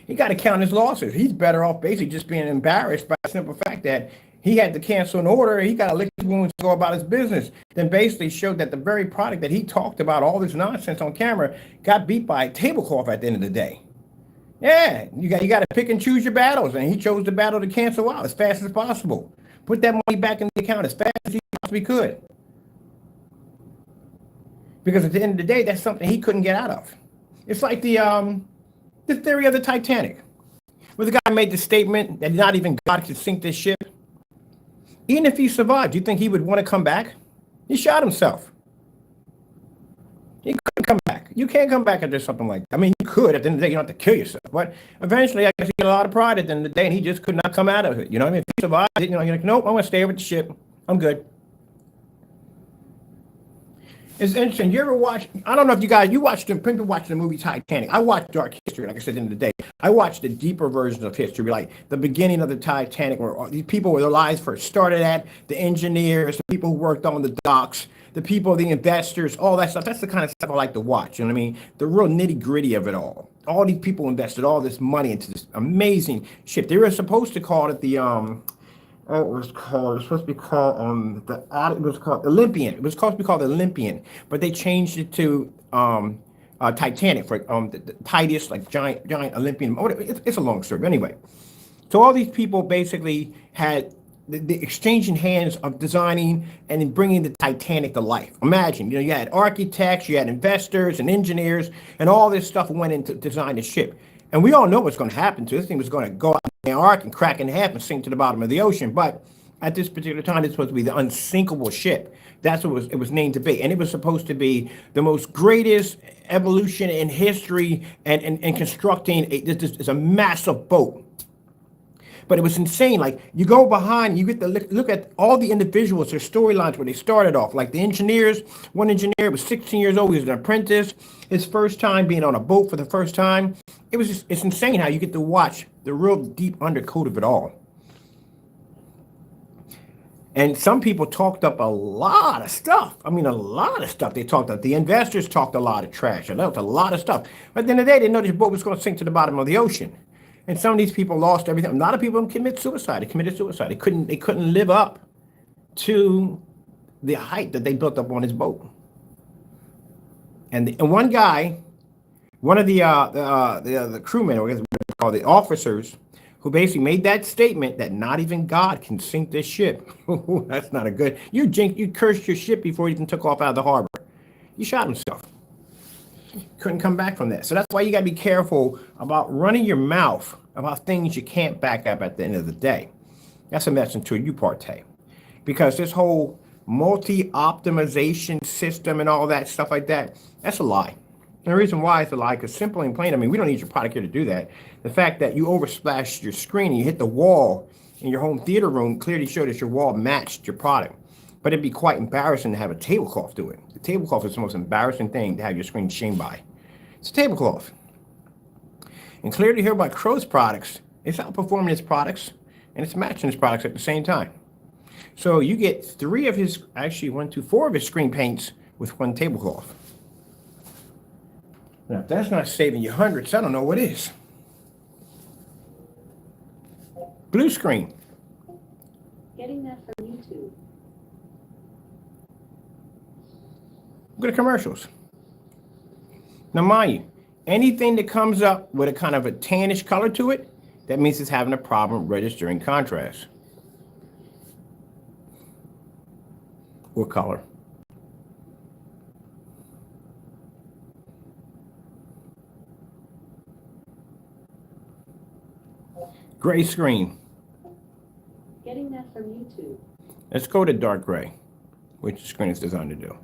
He got to count his losses. He's better off basically just being embarrassed by the simple fact that he had to cancel an order. He got to lick his wounds to go about his business. Then basically showed that the very product that he talked about, all this nonsense on camera, got beat by a tablecloth at the end of the day. Yeah, you got to pick and choose your battles, and he chose the battle to cancel out as fast as possible. Put that money back in the account as fast as he possibly could. Because at the end of the day, that's something he couldn't get out of. It's like the theory of the Titanic, where the guy made the statement that not even God could sink this ship. Even if he survived, do you think he would want to come back? He shot himself. He couldn't come back. You can't come back after something like that. I mean, you could. At the end of the day, you don't have to kill yourself. But eventually, I guess he got a lot of pride at the end of the day, and he just could not come out of it. You know what I mean? If he survived, you know, you're like, nope, I'm going to stay with the ship. I'm good. It's interesting. You ever watch, I don't know if you watched the movie Titanic. I watched Dark History, like I said, at the end of the day. I watched the deeper versions of history, like the beginning of the Titanic, where these people where their lives first started at, the engineers, the people who worked on the docks, the people, the investors, all that stuff. That's the kind of stuff I like to watch. You know what I mean? The real nitty gritty of it all. All these people invested all this money into this amazing ship. They were supposed to call it the, it was supposed to be called it was called Olympian. It was supposed to be called Olympian, but they changed it to Titanic for the Titus, like giant Olympian. It's a long story, but anyway. So all these people basically had the exchanging hands of designing and then bringing the Titanic to life. Imagine, you know, you had architects, you had investors and engineers, and all this stuff went into design the ship. And we all know what's going to happen to this thing. Was going to go out in the arc and crack in half and sink to the bottom of the ocean. But at this particular time, it's supposed to be the unsinkable ship. That's what it was named to be. And it was supposed to be the most greatest evolution in history and constructing it's a massive boat. But it was insane. Like, you go behind, you get to look at all the individuals, their storylines where they started off. Like the engineers, one engineer was 16 years old. He was an apprentice. His first time being on a boat for the first time. It's insane how you get to watch the real deep undercoat of it all. And some people talked up a lot of stuff. I mean, a lot of stuff they talked up. The investors talked a lot of trash. They talked a lot of stuff. But at the end of the day, they know this boat was going to sink to the bottom of the ocean. And some of these people lost everything. A lot of people committed suicide. They committed suicide. They couldn't live up to the height that they built up on his boat. And one guy, one of the crewmen, or what it's called, the officers, who basically made that statement that not even God can sink this ship. That's not a good. You cursed your ship before you even took off out of the harbor. He shot himself. Couldn't come back from that. So that's why you got to be careful about running your mouth about things you can't back up at the end of the day. That's a message to you, Partey. Because this whole multi-optimization system and all that stuff like that, that's a lie. And the reason why it's a lie, because simple and plain, I mean, we don't need your product here to do that. The fact that you oversplashed your screen and you hit the wall in your home theater room clearly showed that your wall matched your product. But it'd be quite embarrassing to have a tablecloth do it. The tablecloth is the most embarrassing thing to have your screen shamed by. It's a tablecloth. And clearly here by Crow's products, it's outperforming its products and it's matching its products at the same time. So you get four of his screen paints with one tablecloth. Now, if that's not saving you hundreds, I don't know what is. Blue screen. Getting that from YouTube. Look at the commercials. Now, mind you, anything that comes up with a kind of a tannish color to it, that means it's having a problem registering contrast. Or color. Gray screen. Getting that from YouTube. Let's go to dark gray, which the screen is designed to do.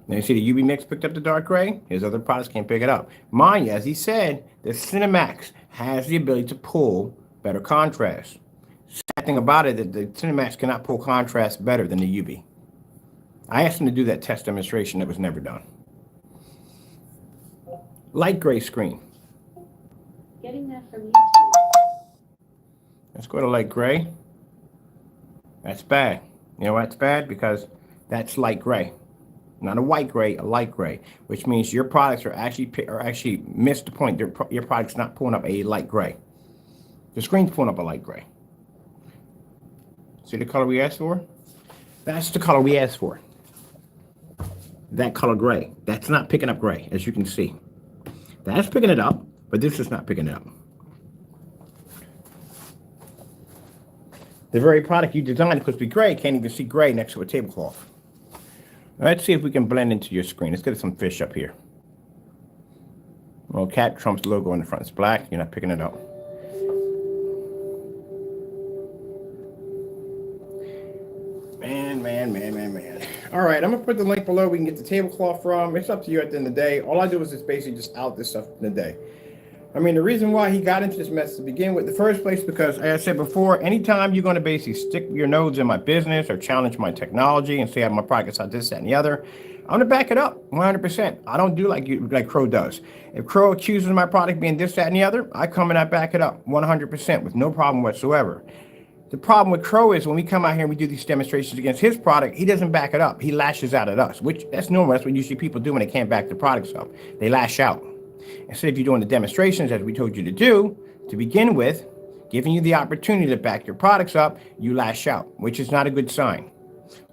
Now you see the UV mix picked up the dark gray. His other products can't pick it up. Mind you, as he said, the Cinemax has the ability to pull better contrast. Sad thing about it is that the Cinemax cannot pull contrast better than the UV. I asked him to do that test demonstration. That was never done. Light gray screen. Getting that from you. Let's go to light gray. That's bad. You know why it's bad? Because that's light gray. Not a white gray, a light gray, which means your products are actually missed the point. Your product's not pulling up a light gray. The screen's pulling up a light gray. See the color we asked for? That's the color we asked for. That color gray. That's not picking up gray, as you can see. That's picking it up, but this is not picking it up. The very product you designed supposed to be gray can't even see gray next to a tablecloth. Let's see if we can blend into your screen. Let's get some fish up here. Well, Cat Trump's logo in the front is black. You're not picking it up. Man. All right, I'm going to put the link below. We can get the tablecloth from. It's up to you at the end of the day. All I do is just basically just out this stuff in the day. I mean, the reason why he got into this mess to begin with, the first place, because like I said before, anytime you're going to basically stick your nose in my business or challenge my technology and say my product is not this, that, and the other, I'm going to back it up 100%. I don't do like Crow does. If Crow accuses my product being this, that, and the other, I come and I back it up 100% with no problem whatsoever. The problem with Crow is when we come out here and we do these demonstrations against his product, he doesn't back it up. He lashes out at us, which that's normal. That's what usually people do when they can't back their products up. They lash out. Instead of you doing the demonstrations as we told you to do, to begin with, giving you the opportunity to back your products up, you lash out, which is not a good sign.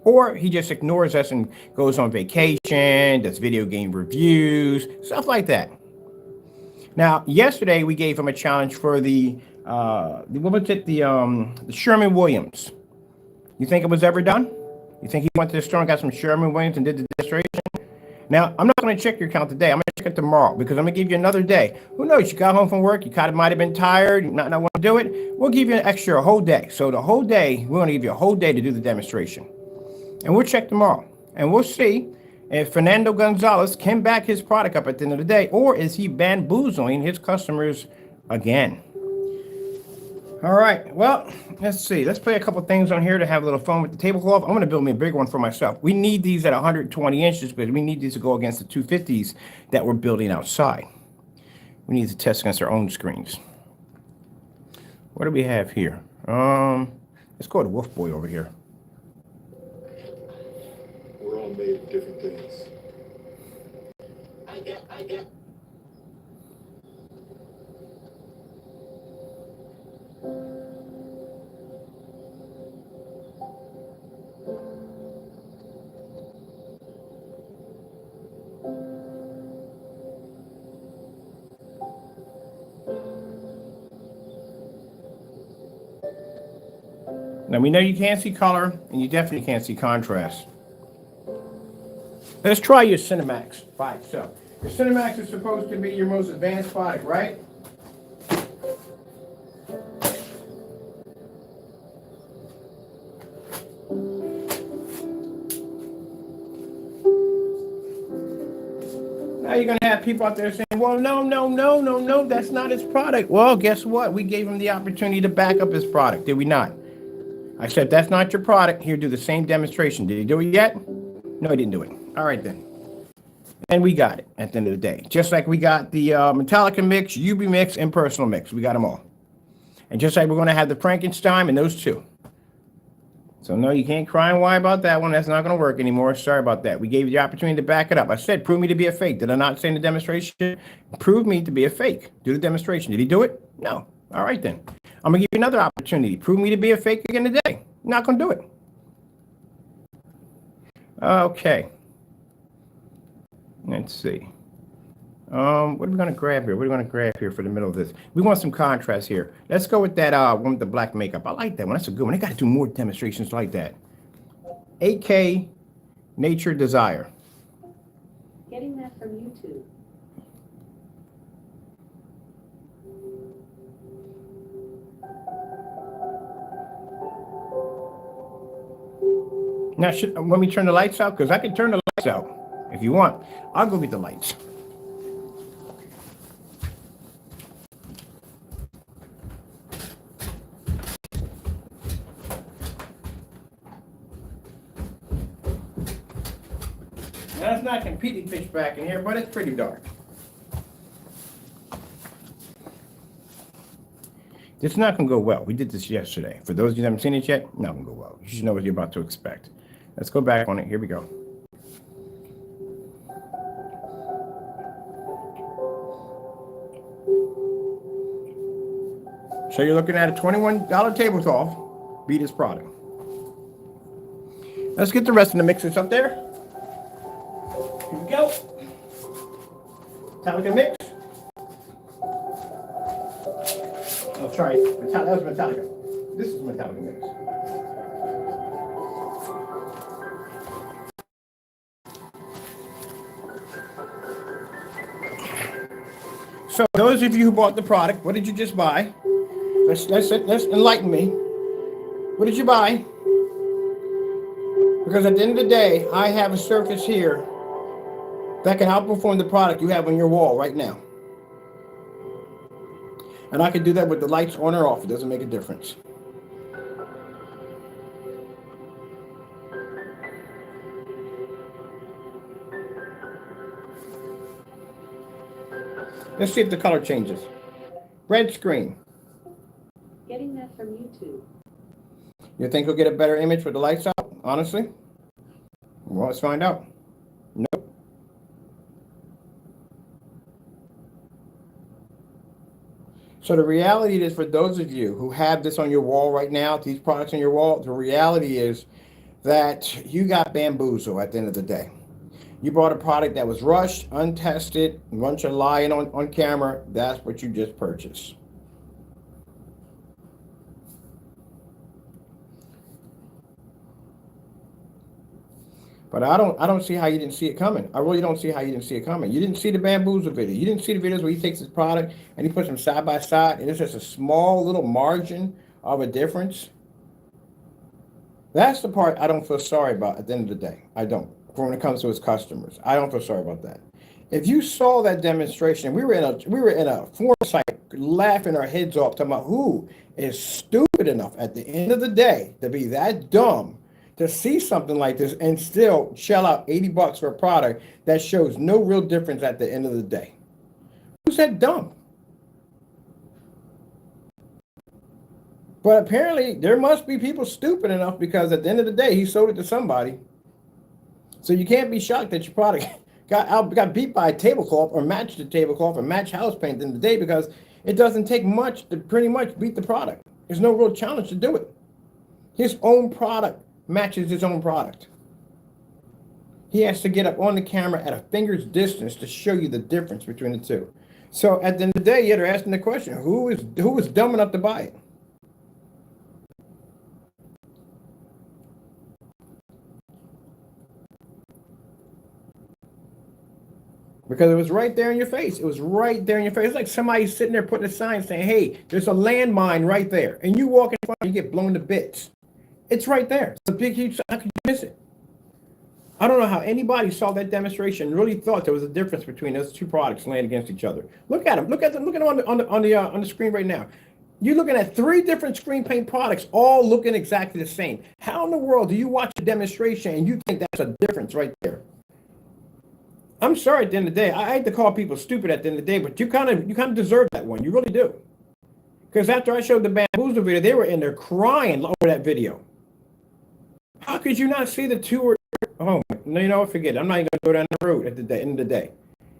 Or he just ignores us and goes on vacation, does video game reviews, stuff like that. Now, yesterday we gave him a challenge for the Sherman Williams. You think it was ever done? You think he went to the store and got some Sherman Williams and did the demonstration? Now, I'm not going to check your account today. I'm going to check it tomorrow because I'm going to give you another day. Who knows? You got home from work. You kind of might have been tired. You not want to do it. We'll give you an extra whole day. So the whole day, we're going to give you a whole day to do the demonstration. And we'll check tomorrow. And we'll see if Fernando Gonzalez can back his product up at the end of the day, or is he bamboozling his customers again? All right, well, let's see. Let's play a couple things on here to have a little fun with the tablecloth. I'm going to build me a big one for myself. We need these at 120 inches because we need these to go against the 250s that we're building outside. We need to test against our own screens. What do we have here? Let's go to Wolf Boy over here. We're all made of different things. I get. Now, we know you can't see color, and you definitely can't see contrast. Let's try your Cinemax by itself. Your Cinemax is supposed to be your most advanced product, right? Now you're going to have people out there saying, well, no, that's not his product. Well, guess what? We gave him the opportunity to back up his product, did we not? I said, that's not your product. Here, do the same demonstration. Did he do it yet? No, he didn't do it. All right, then. And we got it at the end of the day. Just like we got the Metallica mix, UV mix, and personal mix. We got them all. And just like we're going to have the Frankenstein and those two. So, no, you can't cry and whine about that one. That's not going to work anymore. Sorry about that. We gave you the opportunity to back it up. I said, prove me to be a fake. Did I not say in the demonstration? Prove me to be a fake. Do the demonstration. Did he do it? No. All right, then. I'm going to give you another opportunity. Prove me to be a fake again today. Not going to do it. Okay. Let's see. What are we going to grab here? What are we going to grab here for the middle of this? We want some contrast here. Let's go with that one with the black makeup. I like that one. That's a good one. They got to do more demonstrations like that. 8K Nature Desire. Getting that from YouTube. Now, when we turn the lights out, because I can turn the lights out. If you want, I'll go get the lights. Now it's not completely pitch black in here, but it's pretty dark. It's not going to go well. We did this yesterday. For those of you that haven't seen it yet, not going to go well. You should know what you're about to expect. Let's go back on it. Here we go. So you're looking at a $21 tablecloth. Beat this product. Let's get the rest of the mixes up there. Here we go. Metallica mix. Oh, sorry. That was Metallica. This is Metallica mix. So those of you who bought the product, what did you just buy? Let's enlighten me. What did you buy? Because at the end of the day, I have a surface here that can outperform the product you have on your wall right now. And I can do that with the lights on or off. It doesn't make a difference. Let's see if the color changes. Red screen. Getting that from YouTube. You think you'll get a better image with the lights out, honestly? Well, let's find out. Nope. So the reality is, for those of you who have this on your wall right now, these products on your wall, the reality is that you got bamboozled at the end of the day. You bought a product that was rushed, untested, a bunch of lying on camera. That's what you just purchased. But I don't see how you didn't see it coming. I really don't see how you didn't see it coming. You didn't see the bamboozle video. You didn't see the videos where he takes his product and he puts them side by side, and it's just a small little margin of a difference. That's the part I don't feel sorry about at the end of the day. I don't. When it comes to his customers, I don't feel sorry about that. If you saw that demonstration, we were in a forum site laughing our heads off, talking about who is stupid enough at the end of the day to be that dumb to see something like this and still shell out $80 for a product that shows no real difference at the end of the day. Who's that dumb? But apparently there must be people stupid enough, because at the end of the day, he sold it to somebody. So you can't be shocked that your product got beat by a tablecloth or matched the tablecloth or matched house paint at the end of the day, because it doesn't take much to pretty much beat the product. There's no real challenge to do it. His own product matches his own product. He has to get up on the camera at a finger's distance to show you the difference between the two. So at the end of the day, yeah, they're asking the question, who was dumb enough to buy it? Because it was right there in your face. It was right there in your face. It's like somebody sitting there putting a sign saying, hey, there's a landmine right there. And you walk in front, you get blown to bits. It's right there. It's a big, huge, how could you miss it? I don't know how anybody saw that demonstration and really thought there was a difference between those two products laying against each other. Look at them. Look at them on the screen right now. You're looking at 3 different screen paint products, all looking exactly the same. How in the world do you watch a demonstration and you think that's a difference right there? I'm sorry, at the end of the day, I hate to call people stupid at the end of the day, but you kind of deserve that one. You really do. Because after I showed the bamboozle video, they were in there crying over that video. How could you not see the two? Oh, no, you know what? Forget it. I'm not even going to go down the road at the end of the day.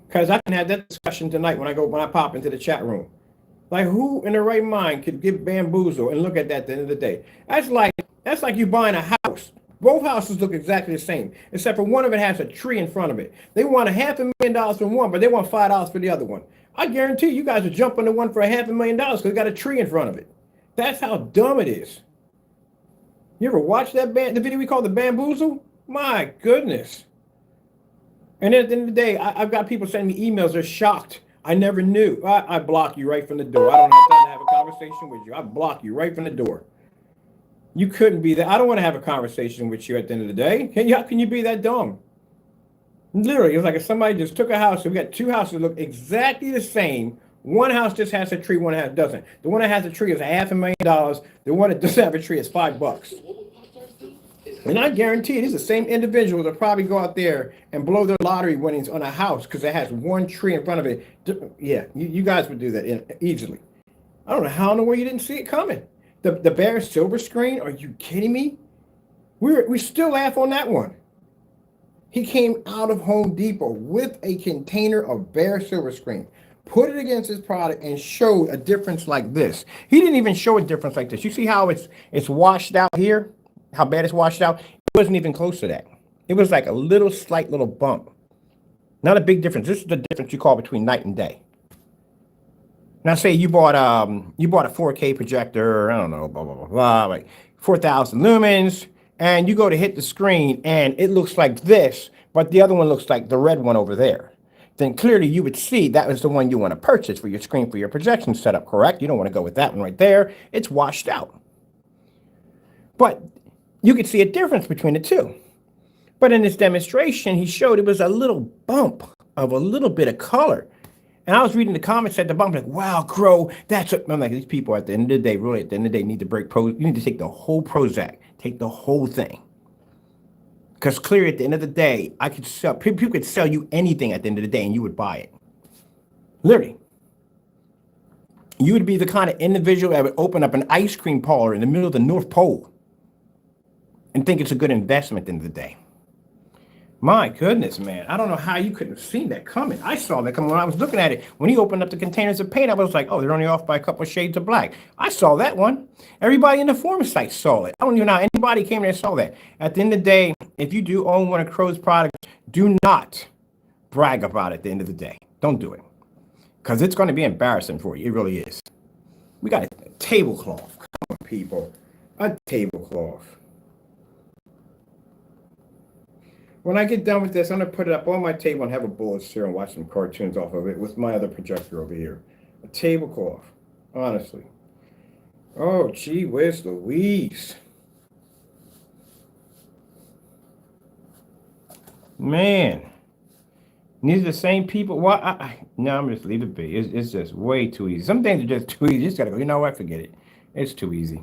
Because I can have that discussion tonight when I pop into the chat room. Like, who in their right mind could give bamboozle and look at that at the end of the day? That's like you buying a house. Both houses look exactly the same, except for one of it has a tree in front of it. They want $500,000 for one, but they want $5 for the other one. I guarantee you guys are jumping the one for $500,000 because it got a tree in front of it. That's how dumb it is. You ever watch the video we call the bamboozle? My goodness. And then at the end of the day, I've got people sending me emails. They're shocked. I never knew. I block you right from the door. I don't have time to have a conversation with you. I block you right from the door. You couldn't be that. I don't want to have a conversation with you at the end of the day. How can you be that dumb? Literally, it was like if somebody just took a house. So we got two houses that look exactly the same. One house just has a tree, one house doesn't. The one that has a tree is $500,000. The one that doesn't have a tree is $5. And I guarantee it's the same individuals that probably go out there and blow their lottery winnings on a house because it has one tree in front of it. Yeah, you guys would do that easily. I don't know how in the world you didn't see it coming. The bare silver screen? Are you kidding me? We still laugh on that one. He came out of Home Depot with a container of bare silver screen, put it against his product, and showed a difference like this. He didn't even show a difference like this. You see how it's washed out here? How bad it's washed out? It wasn't even close to that. It was like a little slight little bump. Not a big difference. This is the difference you call between night and day. Now say you bought a 4K projector, I don't know, blah, blah, blah, blah, like 4,000 lumens, and you go to hit the screen and it looks like this, but the other one looks like the red one over there. Then clearly you would see that was the one you want to purchase for your screen for your projection setup, correct? You don't want to go with that one right there. It's washed out. But you could see a difference between the two. But in this demonstration, he showed it was a little bump of a little bit of color. And I was reading the comments at the bottom, like, wow, Crow, that's what I'm like, these people at the end of the day, really at the end of the day, need to break Prozac. You need to take the whole Prozac, take the whole thing. Because clearly at the end of the day, people could sell you anything at the end of the day and you would buy it. Literally. You would be the kind of individual that would open up an ice cream parlor in the middle of the North Pole and think it's a good investment at the end of the day. My goodness, man. I don't know how you couldn't have seen that coming. I saw that coming when I was looking at it. When he opened up the containers of paint, I was like, oh, they're only off by a couple of shades of black. I saw that one. Everybody in the forum site saw it. I don't even know how anybody came there and saw that. At the end of the day, if you do own one of Crow's products, do not brag about it at the end of the day. Don't do it. Because it's going to be embarrassing for you. It really is. We got a tablecloth. Come on, people. A tablecloth. When I get done with this, I'm going to put it up on my table and have a bowl of cereal and watch some cartoons off of it with my other projector over here. A tablecloth, honestly. Oh, gee whiz Louise. Man. These are the same people. Why? No, I'm going to just leave it be. It's just way too easy. Some things are just too easy. You just got to go, you know what? Forget it. It's too easy.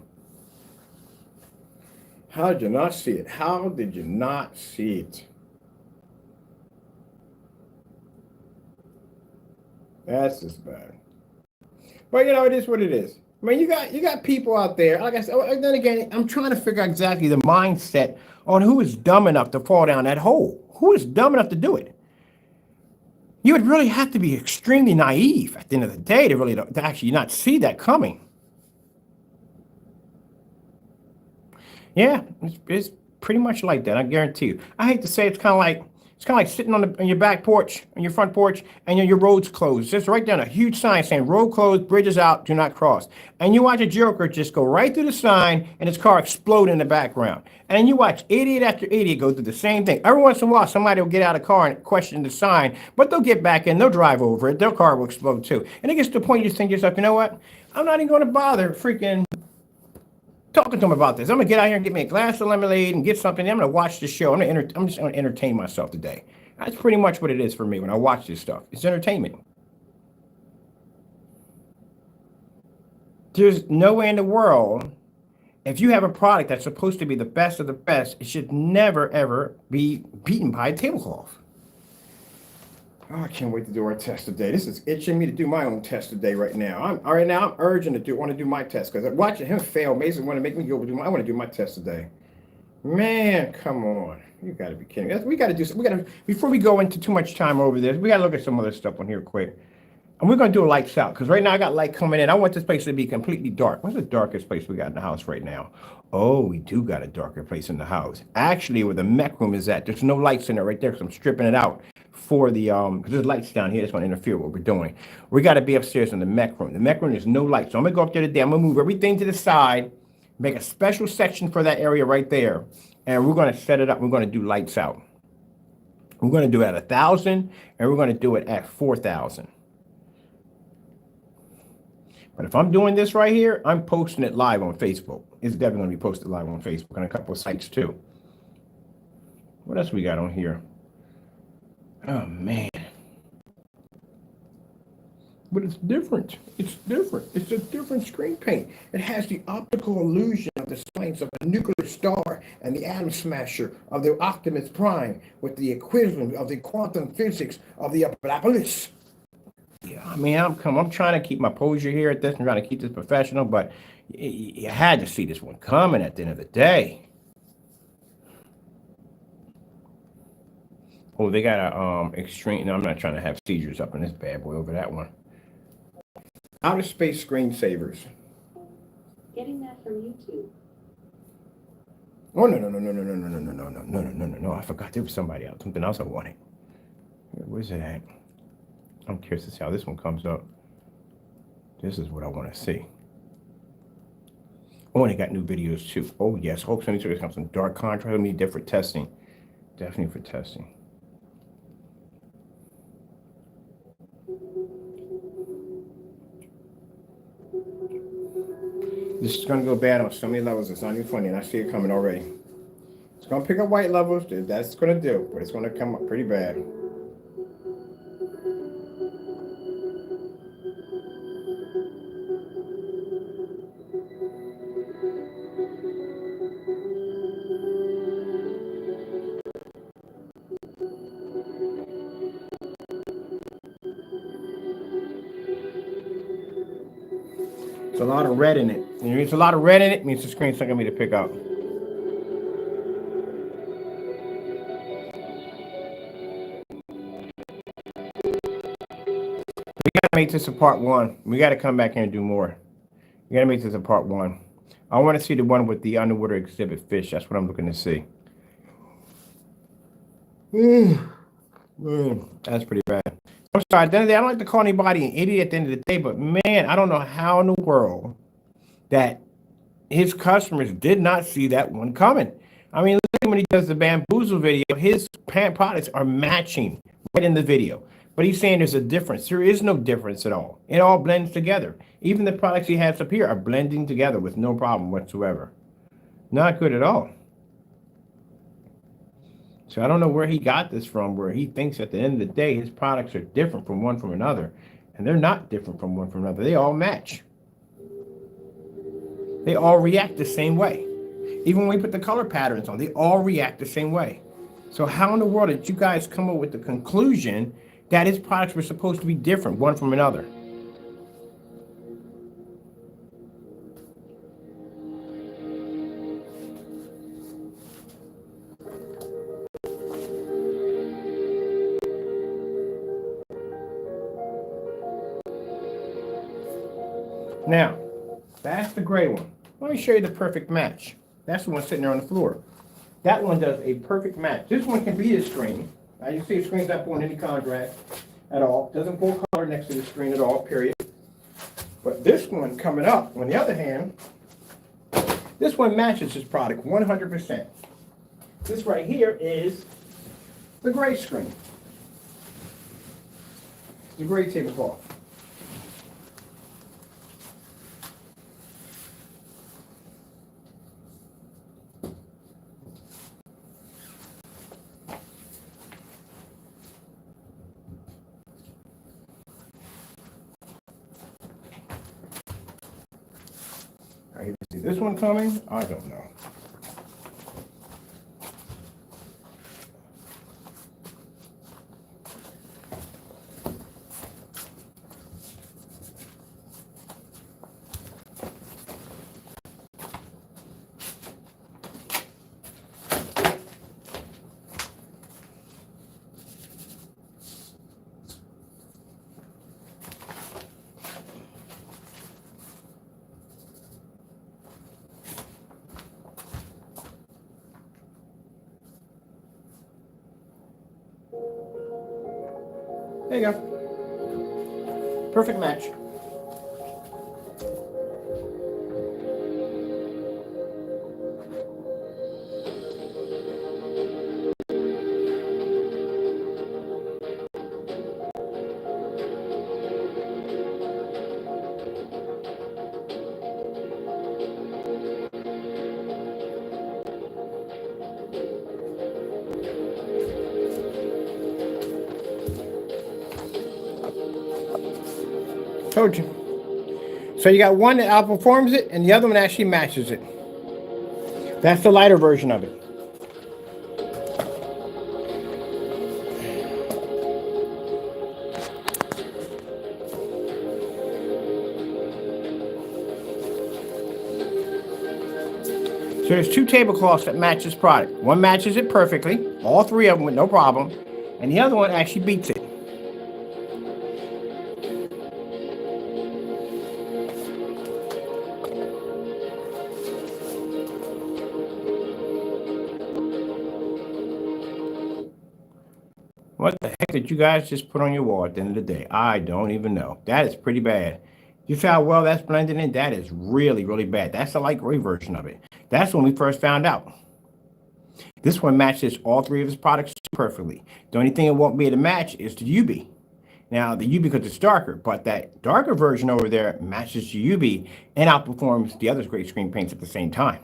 How did you not see it? How did you not see it? That's just bad. But you know, it is what it is. I mean, you got people out there. Like I said, then again, I'm trying to figure out exactly the mindset on who is dumb enough to fall down that hole. Who is dumb enough to do it? You would really have to be extremely naive at the end of the day to actually not see that coming. Yeah, it's pretty much like that. I guarantee you. I hate to say it's kind of like sitting on your back porch, on your front porch, and your road's closed. Just right down a huge sign saying road closed, bridges out, do not cross. And you watch a joker just go right through the sign and his car explode in the background. And you watch idiot after idiot go through the same thing. Every once in a while, somebody will get out of the car and question the sign, but they'll get back in, they'll drive over it, their car will explode too. And it gets to the point you just think to yourself, you know what? I'm not even going to bother freaking talking to him about this. I'm gonna get out here and get me a glass of lemonade and get something. I'm gonna watch the show. I'm just gonna entertain myself today. That's pretty much what it is for me when I watch this stuff. It's entertainment. There's no way in the world, if you have a product that's supposed to be the best of the best, it should never ever be beaten by a tablecloth. Oh, I can't wait to do our test today. This is itching me to do my own test today right now. I'm urging to want to do my test because watching him fail basically want to make me go I want to do my test today. Man, come on. You got to be kidding me. We got to do before we go into too much time over this, we got to look at some other stuff on here quick. And we're going to do a lights out because right now I got light coming in. I want this place to be completely dark. What's the darkest place we got in the house right now? Oh, we do got a darker place in the house. Actually, where the mech room is at, there's no lights in there right there because I'm stripping it out for the, because there's lights down here that's going to interfere with what we're doing. We got to be upstairs in the mech room. The mech room, there's no light. So I'm going to go up there today. I'm going to move everything to the side, make a special section for that area right there. And we're going to set it up. We're going to do lights out. We're going to do it at 1,000 and we're going to do it at 4,000. But if I'm doing this right here, I'm posting it live on Facebook. It's definitely going to be posted live on Facebook and a couple of sites too. What else we got on here? Oh man. But it's different. It's different. It's a different screen paint. It has the optical illusion of the science of a nuclear star and the atom smasher of the Optimus Prime with the equivalent of the quantum physics of the Apocalypse. Yeah, I mean, I'm trying to keep my posure here at this. I'm trying to keep this professional, but you had to see this one coming at the end of the day. Oh, they got a extreme. No, I'm not trying to have seizures up in this bad boy over that one. Outer space screensavers. Getting that from YouTube. Oh no! I forgot there was somebody else. Something else I wanted. Where's it at? I'm curious to see how this one comes up. This is what I want to see. Oh, and they got new videos too. Oh yes, Hope 72 is got some dark contrast. We need different testing. Definitely for testing. This is gonna go bad on so many levels. It's not even funny, and I see it coming already. It's gonna pick up white levels. That's gonna do, but it's gonna come up pretty bad. There's a lot of red in it. When there's a lot of red in it, means the screen's not gonna be to pick up. We gotta make this a part one. We gotta come back here and do more. We gotta make this a part one. I want to see the one with the underwater exhibit fish. That's what I'm looking to see. That's pretty bad. I'm sorry. At the end of the day, I don't like to call anybody an idiot at the end of the day, but man, I don't know how in the world that his customers did not see that one coming. I mean, look when he does the bamboozle video, his products are matching right in the video. But he's saying there's a difference. There is no difference at all. It all blends together. Even the products he has up here are blending together with no problem whatsoever. Not good at all. So I don't know where he got this from, where he thinks at the end of the day his products are different from one from another. And they're not different from one from another. They all match. They all react the same way. Even when we put the color patterns on, they all react the same way. So how in the world did you guys come up with the conclusion that his products were supposed to be different one from another? Now, that's the gray one. Let me show you the perfect match. That's the one sitting there on the floor. That one does a perfect match. This one can be the screen. As you see, the screen's not pulling any contrast at all. Doesn't pull color next to the screen at all, period. But this one coming up, on the other hand, this one matches this product 100%. This right here is the gray screen. The gray tablecloth. See this one coming? I don't know. There you go. Perfect match. Told you. So you got one that outperforms it, and the other one actually matches it. That's the lighter version of it. So there's two tablecloths that match this product. One matches it perfectly, all three of them with no problem, and the other one actually beats it. What the heck did you guys just put on your wall at the end of the day? I don't even know. That is pretty bad. You see how well that's blended in? That is really, really bad. That's the light gray version of it. That's when we first found out. This one matches all three of his products perfectly. The only thing it won't be able to match is the UV. Now, the UV because it's darker, but that darker version over there matches the UV and outperforms the other gray screen paints at the same time.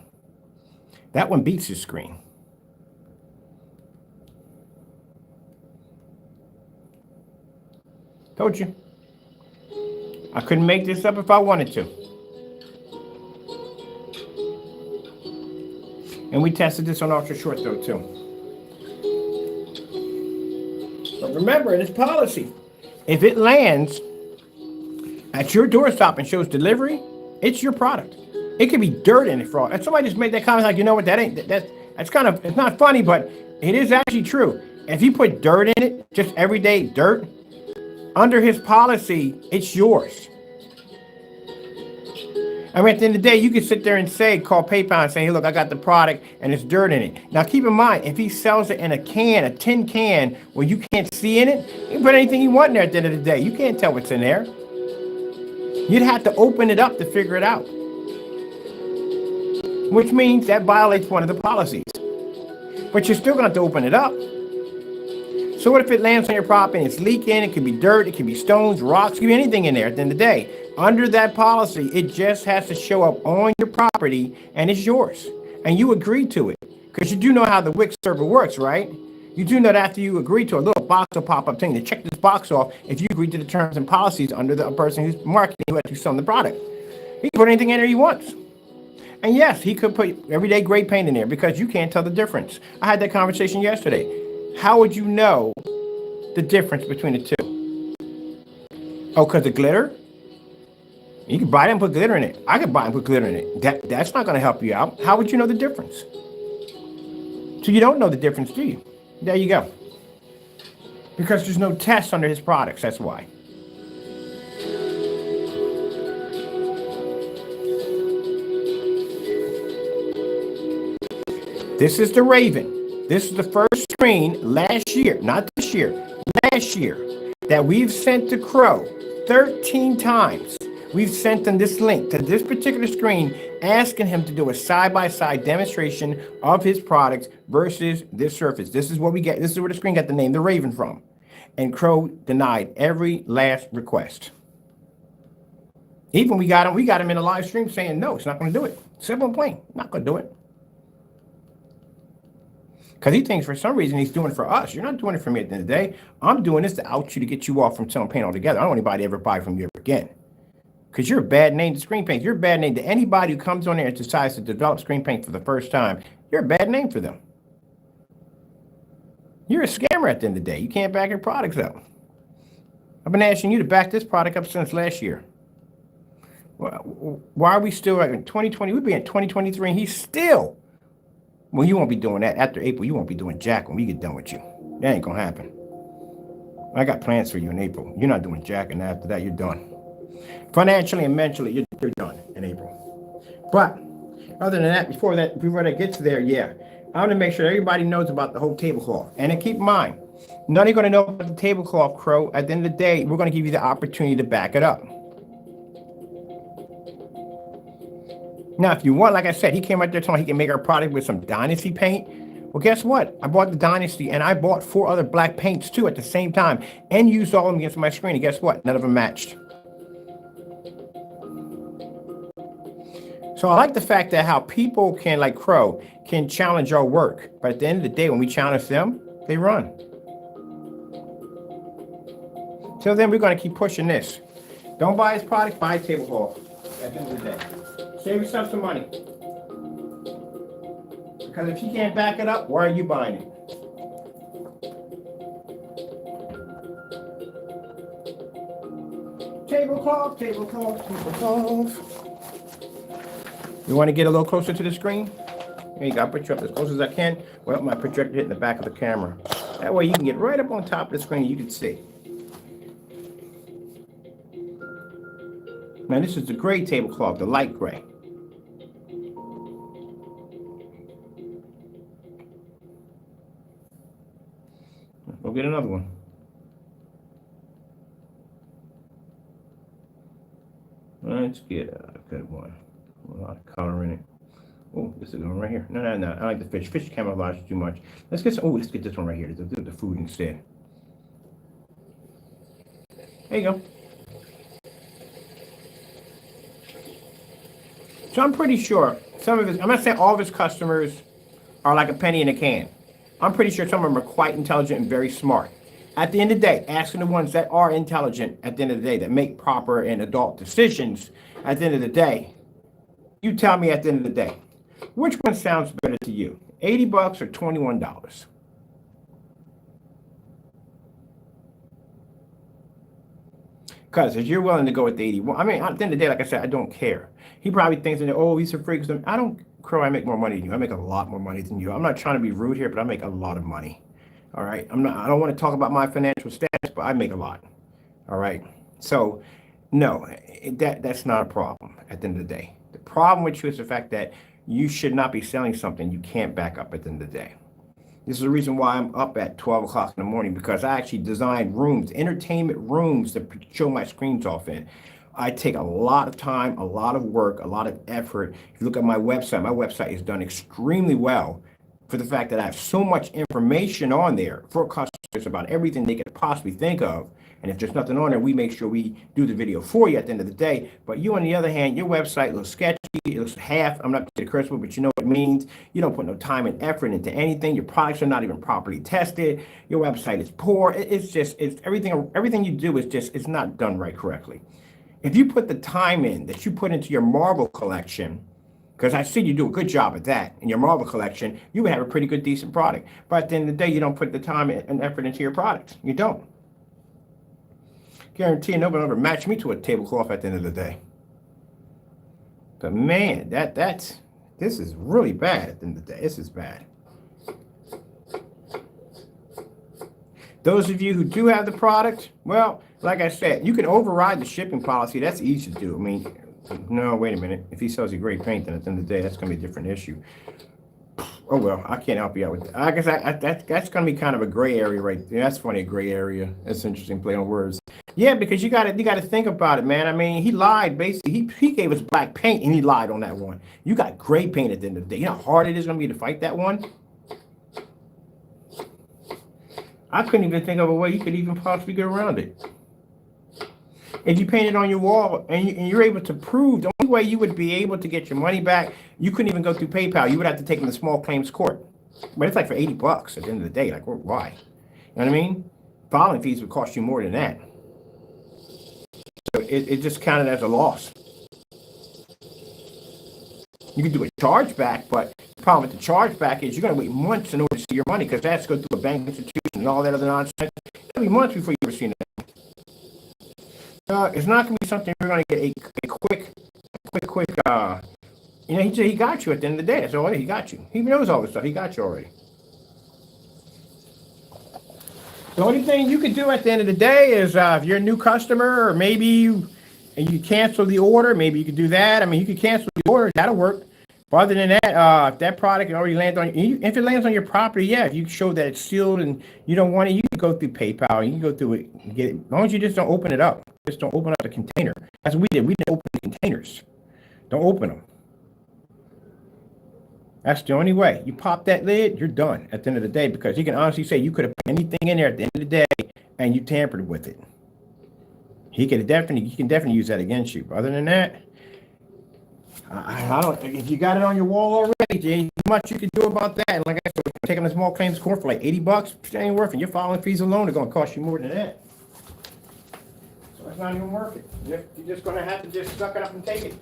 That one beats his screen. Told you. I couldn't make this up if I wanted to. And we tested this on ultra short though too. But remember, in this policy, if it lands at your doorstop and shows delivery, it's your product. It could be dirt in it for all. And somebody just made that comment like, you know what, that's kind of, it's not funny, but it is actually true. If you put dirt in it, just everyday dirt, under his policy, it's yours. I mean, at the end of the day, you can sit there and call PayPal and say, hey, look, I got the product and it's dirt in it. Now, keep in mind, if he sells it in a can, a tin can, where you can't see in it, you can put anything you want in there at the end of the day. You can't tell what's in there. You'd have to open it up to figure it out. Which means that violates one of the policies. But you're still going to have to open it up. So what if it lands on your property and it's leaking? It could be dirt, it could be stones, rocks, it could be anything in there at the end of the day. Under that policy, it just has to show up on your property and it's yours. And you agree to it. Because you do know how the Wix server works, right? You do know that after you agree to a little box will pop up saying to check this box off if you agree to the terms and policies under the person who's marketing who actually selling the product. He can put anything in there he wants. And yes, he could put everyday gray paint in there because you can't tell the difference. I had that conversation yesterday. How would you know the difference between the two? Oh, because of glitter? You can buy it and put glitter in it. I could buy and put glitter in it. That's not going to help you out. How would you know the difference? So you don't know the difference, do you? There you go. Because there's no test under his products. That's why. This is the Raven. This is the first screen last year, not this year, last year, that we've sent to Crow 13 times. We've sent them this link to this particular screen, asking him to do a side-by-side demonstration of his products versus this surface. This is what we get. This is where the screen got the name the Raven from. And Crow denied every last request. Even we got him in a live stream saying, no, it's not going to do it. Simple and plain, not going to do it. Because he thinks for some reason he's doing it for us. You're not doing it for me at the end of the day. I'm doing this to out you to get you off from selling paint altogether. I don't want anybody to ever buy from you ever again. Because you're a bad name to screen paint. You're a bad name to anybody who comes on there and decides to develop screen paint for the first time. You're a bad name for them. You're a scammer at the end of the day. You can't back your products up. I've been asking you to back this product up since last year. Why are we still in 2020? We'd be in 2023 and he's still. Well, you won't be doing that. After April, you won't be doing jack when we get done with you. That ain't going to happen. I got plans for you in April. You're not doing jack, and after that, you're done. Financially and mentally, you're done in April. But other than that, before that gets there, yeah, I want to make sure everybody knows about the whole tablecloth. And then keep in mind, none of you are going to know about the tablecloth, Crow. At the end of the day, we're going to give you the opportunity to back it up. Now, if you want, like I said, he came out there telling he can make our product with some Dynasty paint. Well, guess what? I bought the Dynasty, and I bought 4 other black paints, too, at the same time, and used all of them against my screen. And guess what? None of them matched. So I like the fact that how people can, like Crow, can challenge our work. But at the end of the day, when we challenge them, they run. So then we're going to keep pushing this. Don't buy his products, buy Tablecloth at the end of the day. Save yourself some money. Because if he can't back it up, why are you buying it? Tablecloth, tablecloth, tablecloth. You want to get a little closer to the screen? There you go. I'll put you up as close as I can. Well, my projector hit in the back of the camera. That way you can get right up on top of the screen. You can see. Now this is the gray tablecloth, the light gray. Go get another one. Let's get a good one. A lot of color in it. Oh, this is one right here. No. I like the fish. Fish camouflage too much. Let's get some. Oh, let's get this one right here. Let's do the food instead. There you go. So I'm pretty sure some of his, I'm not saying all of his customers are like a penny in a can. I'm pretty sure some of them are quite intelligent and very smart. At the end of the day, asking the ones that are intelligent at the end of the day, that make proper and adult decisions at the end of the day, you tell me at the end of the day, which one sounds better to you, $80 or $21? Because if you're willing to go with the 81, I mean, at the end of the day, like I said, I don't care. He probably thinks that, oh, he's a freak. I don't, Crow, I make more money than you. I make a lot more money than you. I'm not trying to be rude here, but I make a lot of money. All right. I don't want to talk about my financial status, but I make a lot. All right. So, no, that's not a problem at the end of the day. The problem with you is the fact that you should not be selling something you can't back up at the end of the day. This is the reason why I'm up at 12 o'clock in the morning, because I actually designed rooms, entertainment rooms to show my screens off in. I take a lot of time, a lot of work, a lot of effort. If you look at my website is done extremely well for the fact that I have so much information on there for customers about everything they could possibly think of. And if there's nothing on there, we make sure we do the video for you at the end of the day. But you, on the other hand, your website looks sketchy. It looks half, I'm not going to say the curse word, but you know what it means. You don't put no time and effort into anything. Your products are not even properly tested. Your website is poor. It's everything you do is just, it's not done right correctly. If you put the time in that you put into your marble collection, because I see you do a good job at that in your marble collection, you would have a pretty good, decent product. But at the end of the day, you don't put the time and effort into your products. You don't. Guarantee nobody will ever match me to a tablecloth at the end of the day. But man, this is really bad at the end of the day. This is bad. Those of you who do have the product, well, like I said, you can override the shipping policy. That's easy to do. I mean, no, wait a minute. If he sells you great paint, then at the end of the day, that's going to be a different issue. Oh, well, I can't help you out with that. I guess that's going to be kind of a gray area right there. That's funny, a gray area. That's interesting play on words. Yeah, because you got to think about it, man. I mean, he lied, basically. He gave us black paint, and he lied on that one. You got gray paint at the end of the day. You know how hard it is going to be to fight that one? I couldn't even think of a way you could even possibly get around it. If you paint it on your wall and you're able to prove, the only way you would be able to get your money back, you couldn't even go through PayPal. You would have to take them to small claims court. But it's like for $80 at the end of the day. Like, why? You know what I mean? Filing fees would cost you more than that. So it just counted as a loss. You can do a chargeback, but the problem with the chargeback is you're going to wait months in order to see your money, because that's go through a bank institution and all that other nonsense. It'll be months before you ever see it. It's not going to be something you're going to get a quick, he got you at the end of the day. That's all he got you. He knows all this stuff. He got you already. The only thing you could do at the end of the day is if you're a new customer, or maybe you cancel the order, maybe you could do that. I mean, you could cancel the order. That'll work. But other than that, if that product already lands on you, if it lands on your property, yeah, if you show that it's sealed and you don't want it, you can go through PayPal. You can go through it and get it. As long as you just don't open it up. Just don't open up the container. That's what we did. We didn't open the containers. Don't open them. That's the only way. You pop that lid, you're done at the end of the day, because you can honestly say you could have put anything in there at the end of the day and you tampered with it. He can definitely use that against you. But other than that, I don't. If you got it on your wall already, Jay, much you can do about that. And like I said, taking a small claims court for like $80, it ain't worth it. Your filing fees alone are going to cost you more than that. So not even working. You're just gonna have to just suck it up and take it.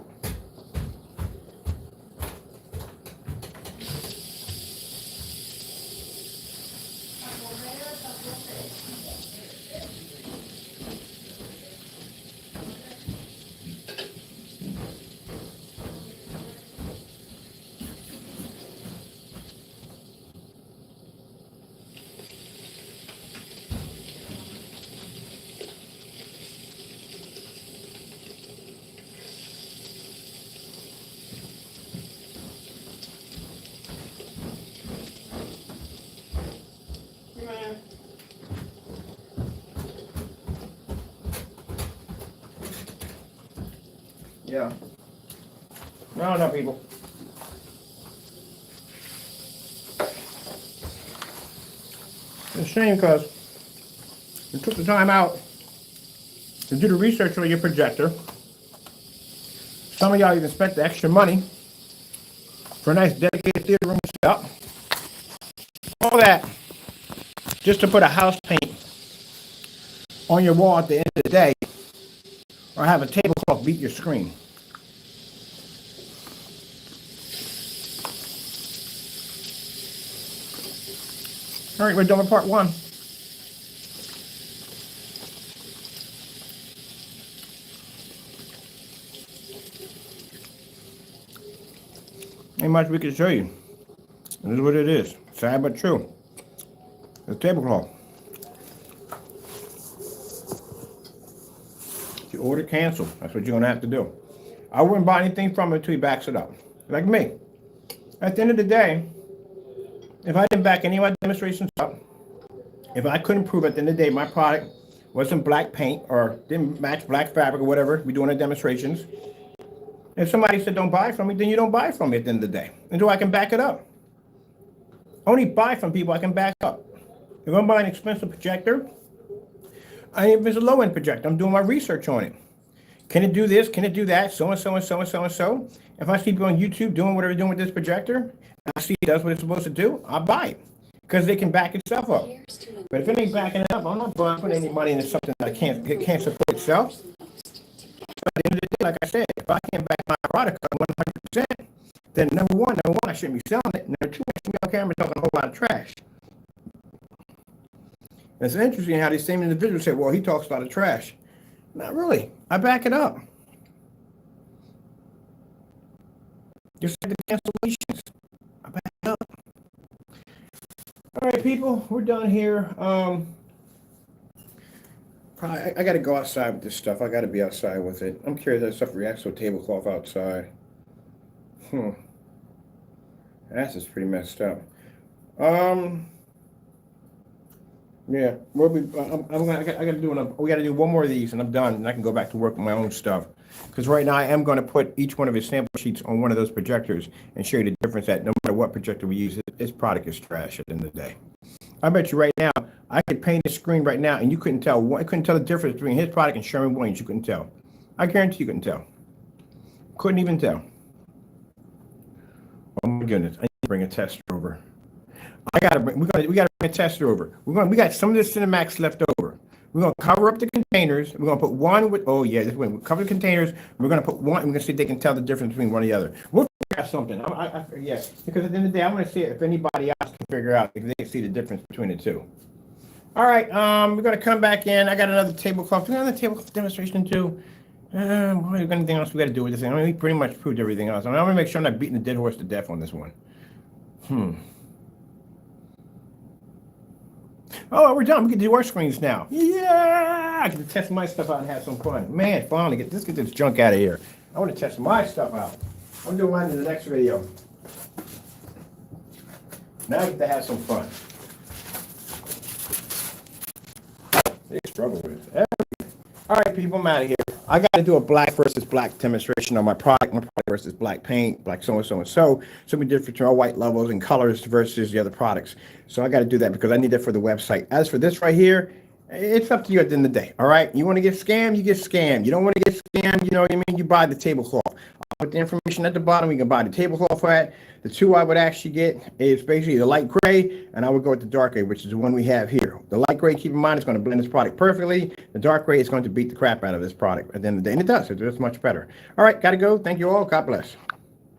Yeah. No, people. It's a shame because you took the time out to do the research on your projector. Some of y'all even spent the extra money for a nice dedicated theater room setup. All that just to put a house paint on your wall at the end of the day, or have a tablecloth beat your screen. All right, we're done with part one. Ain't much we can show you. This is what it is. Sad but true. The tablecloth. If you order, cancel. That's what you're gonna have to do. I wouldn't buy anything from it until he backs it up. Like me. At the end of the day, if I didn't back any of my demonstrations up, if I couldn't prove at the end of the day my product wasn't black paint or didn't match black fabric or whatever we do in our demonstrations, if somebody said don't buy from me, then you don't buy from me at the end of the day until I can back it up. Only buy from people I can back up. If I'm buying an expensive projector, if it's a low-end projector, I'm doing my research on it. Can it do this? Can it do that? So and so and so and so and so. If I see people on YouTube doing whatever they're doing with this projector, and I see it does what it's supposed to do, I'll buy it because they can back itself up. But if it ain't backing it up, I'm not putting any money into something that can't support itself. So at the end of the day, like I said, if I can't back my product up 100%, then number one, I shouldn't be selling it. Number two, I shouldn't be on camera talking a whole lot of trash. It's interesting how these same individuals say, well, he talks a lot of trash. Not really. I back it up. Just like the cancellations. I back it up. All right, people, we're done here. I got to go outside with this stuff. I got to be outside with it. I'm curious how stuff reacts to a tablecloth outside. That's just pretty messed up. Yeah, we got to do one more of these, and I'm done, and I can go back to work on my own stuff. Because right now I am going to put each one of his sample sheets on one of those projectors and show you the difference that no matter what projector we use, this product is trash at the end of the day. I bet you right now I could paint the screen right now, and you couldn't tell the difference between his product and Sherman Williams. You couldn't tell. I guarantee you couldn't tell. Couldn't even tell. Oh my goodness! I need to bring a tester over. We gotta bring a tester over. We got some of the Cinemax left over. We're gonna cover up the containers. We're gonna put one with we'll cover the containers. We're gonna put one. We're gonna see if they can tell the difference between one and the other. We'll figure out something. Yes, because at the end of the day, I want to see if anybody else can figure out if they can see the difference between the two. All right, we're gonna come back in. I got another tablecloth. We got another tablecloth demonstration too. Anything else we got to do with this thing? I mean, we pretty much proved everything else. I'm gonna make sure I'm not beating the dead horse to death on this one. Oh, we're done. We can do our screens now. Yeah! I can test my stuff out and have some fun. Man, finally, get this junk out of here. I want to test my stuff out. I'm doing mine in the next video. Now I get to have some fun. They struggle with it. All right, people, I'm out of here. I got to do a black versus black demonstration on my product versus black paint, black so-and-so and so. So we did for all white levels and colors versus the other products. So I got to do that because I need that for the website. As for this right here, it's up to you at the end of the day, all right? You want to get scammed, you get scammed. You don't want to get scammed, you know what I mean? You buy the tablecloth. with the information at the bottom. You can buy the tablecloth for that. The two I would actually get is basically the light gray, and I would go with the dark gray, which is the one we have here. The light gray, keep in mind, is going to blend this product perfectly. The dark gray is going to beat the crap out of this product at the end of the day, and it does. It does much better. All right, got to go. Thank you all. God bless.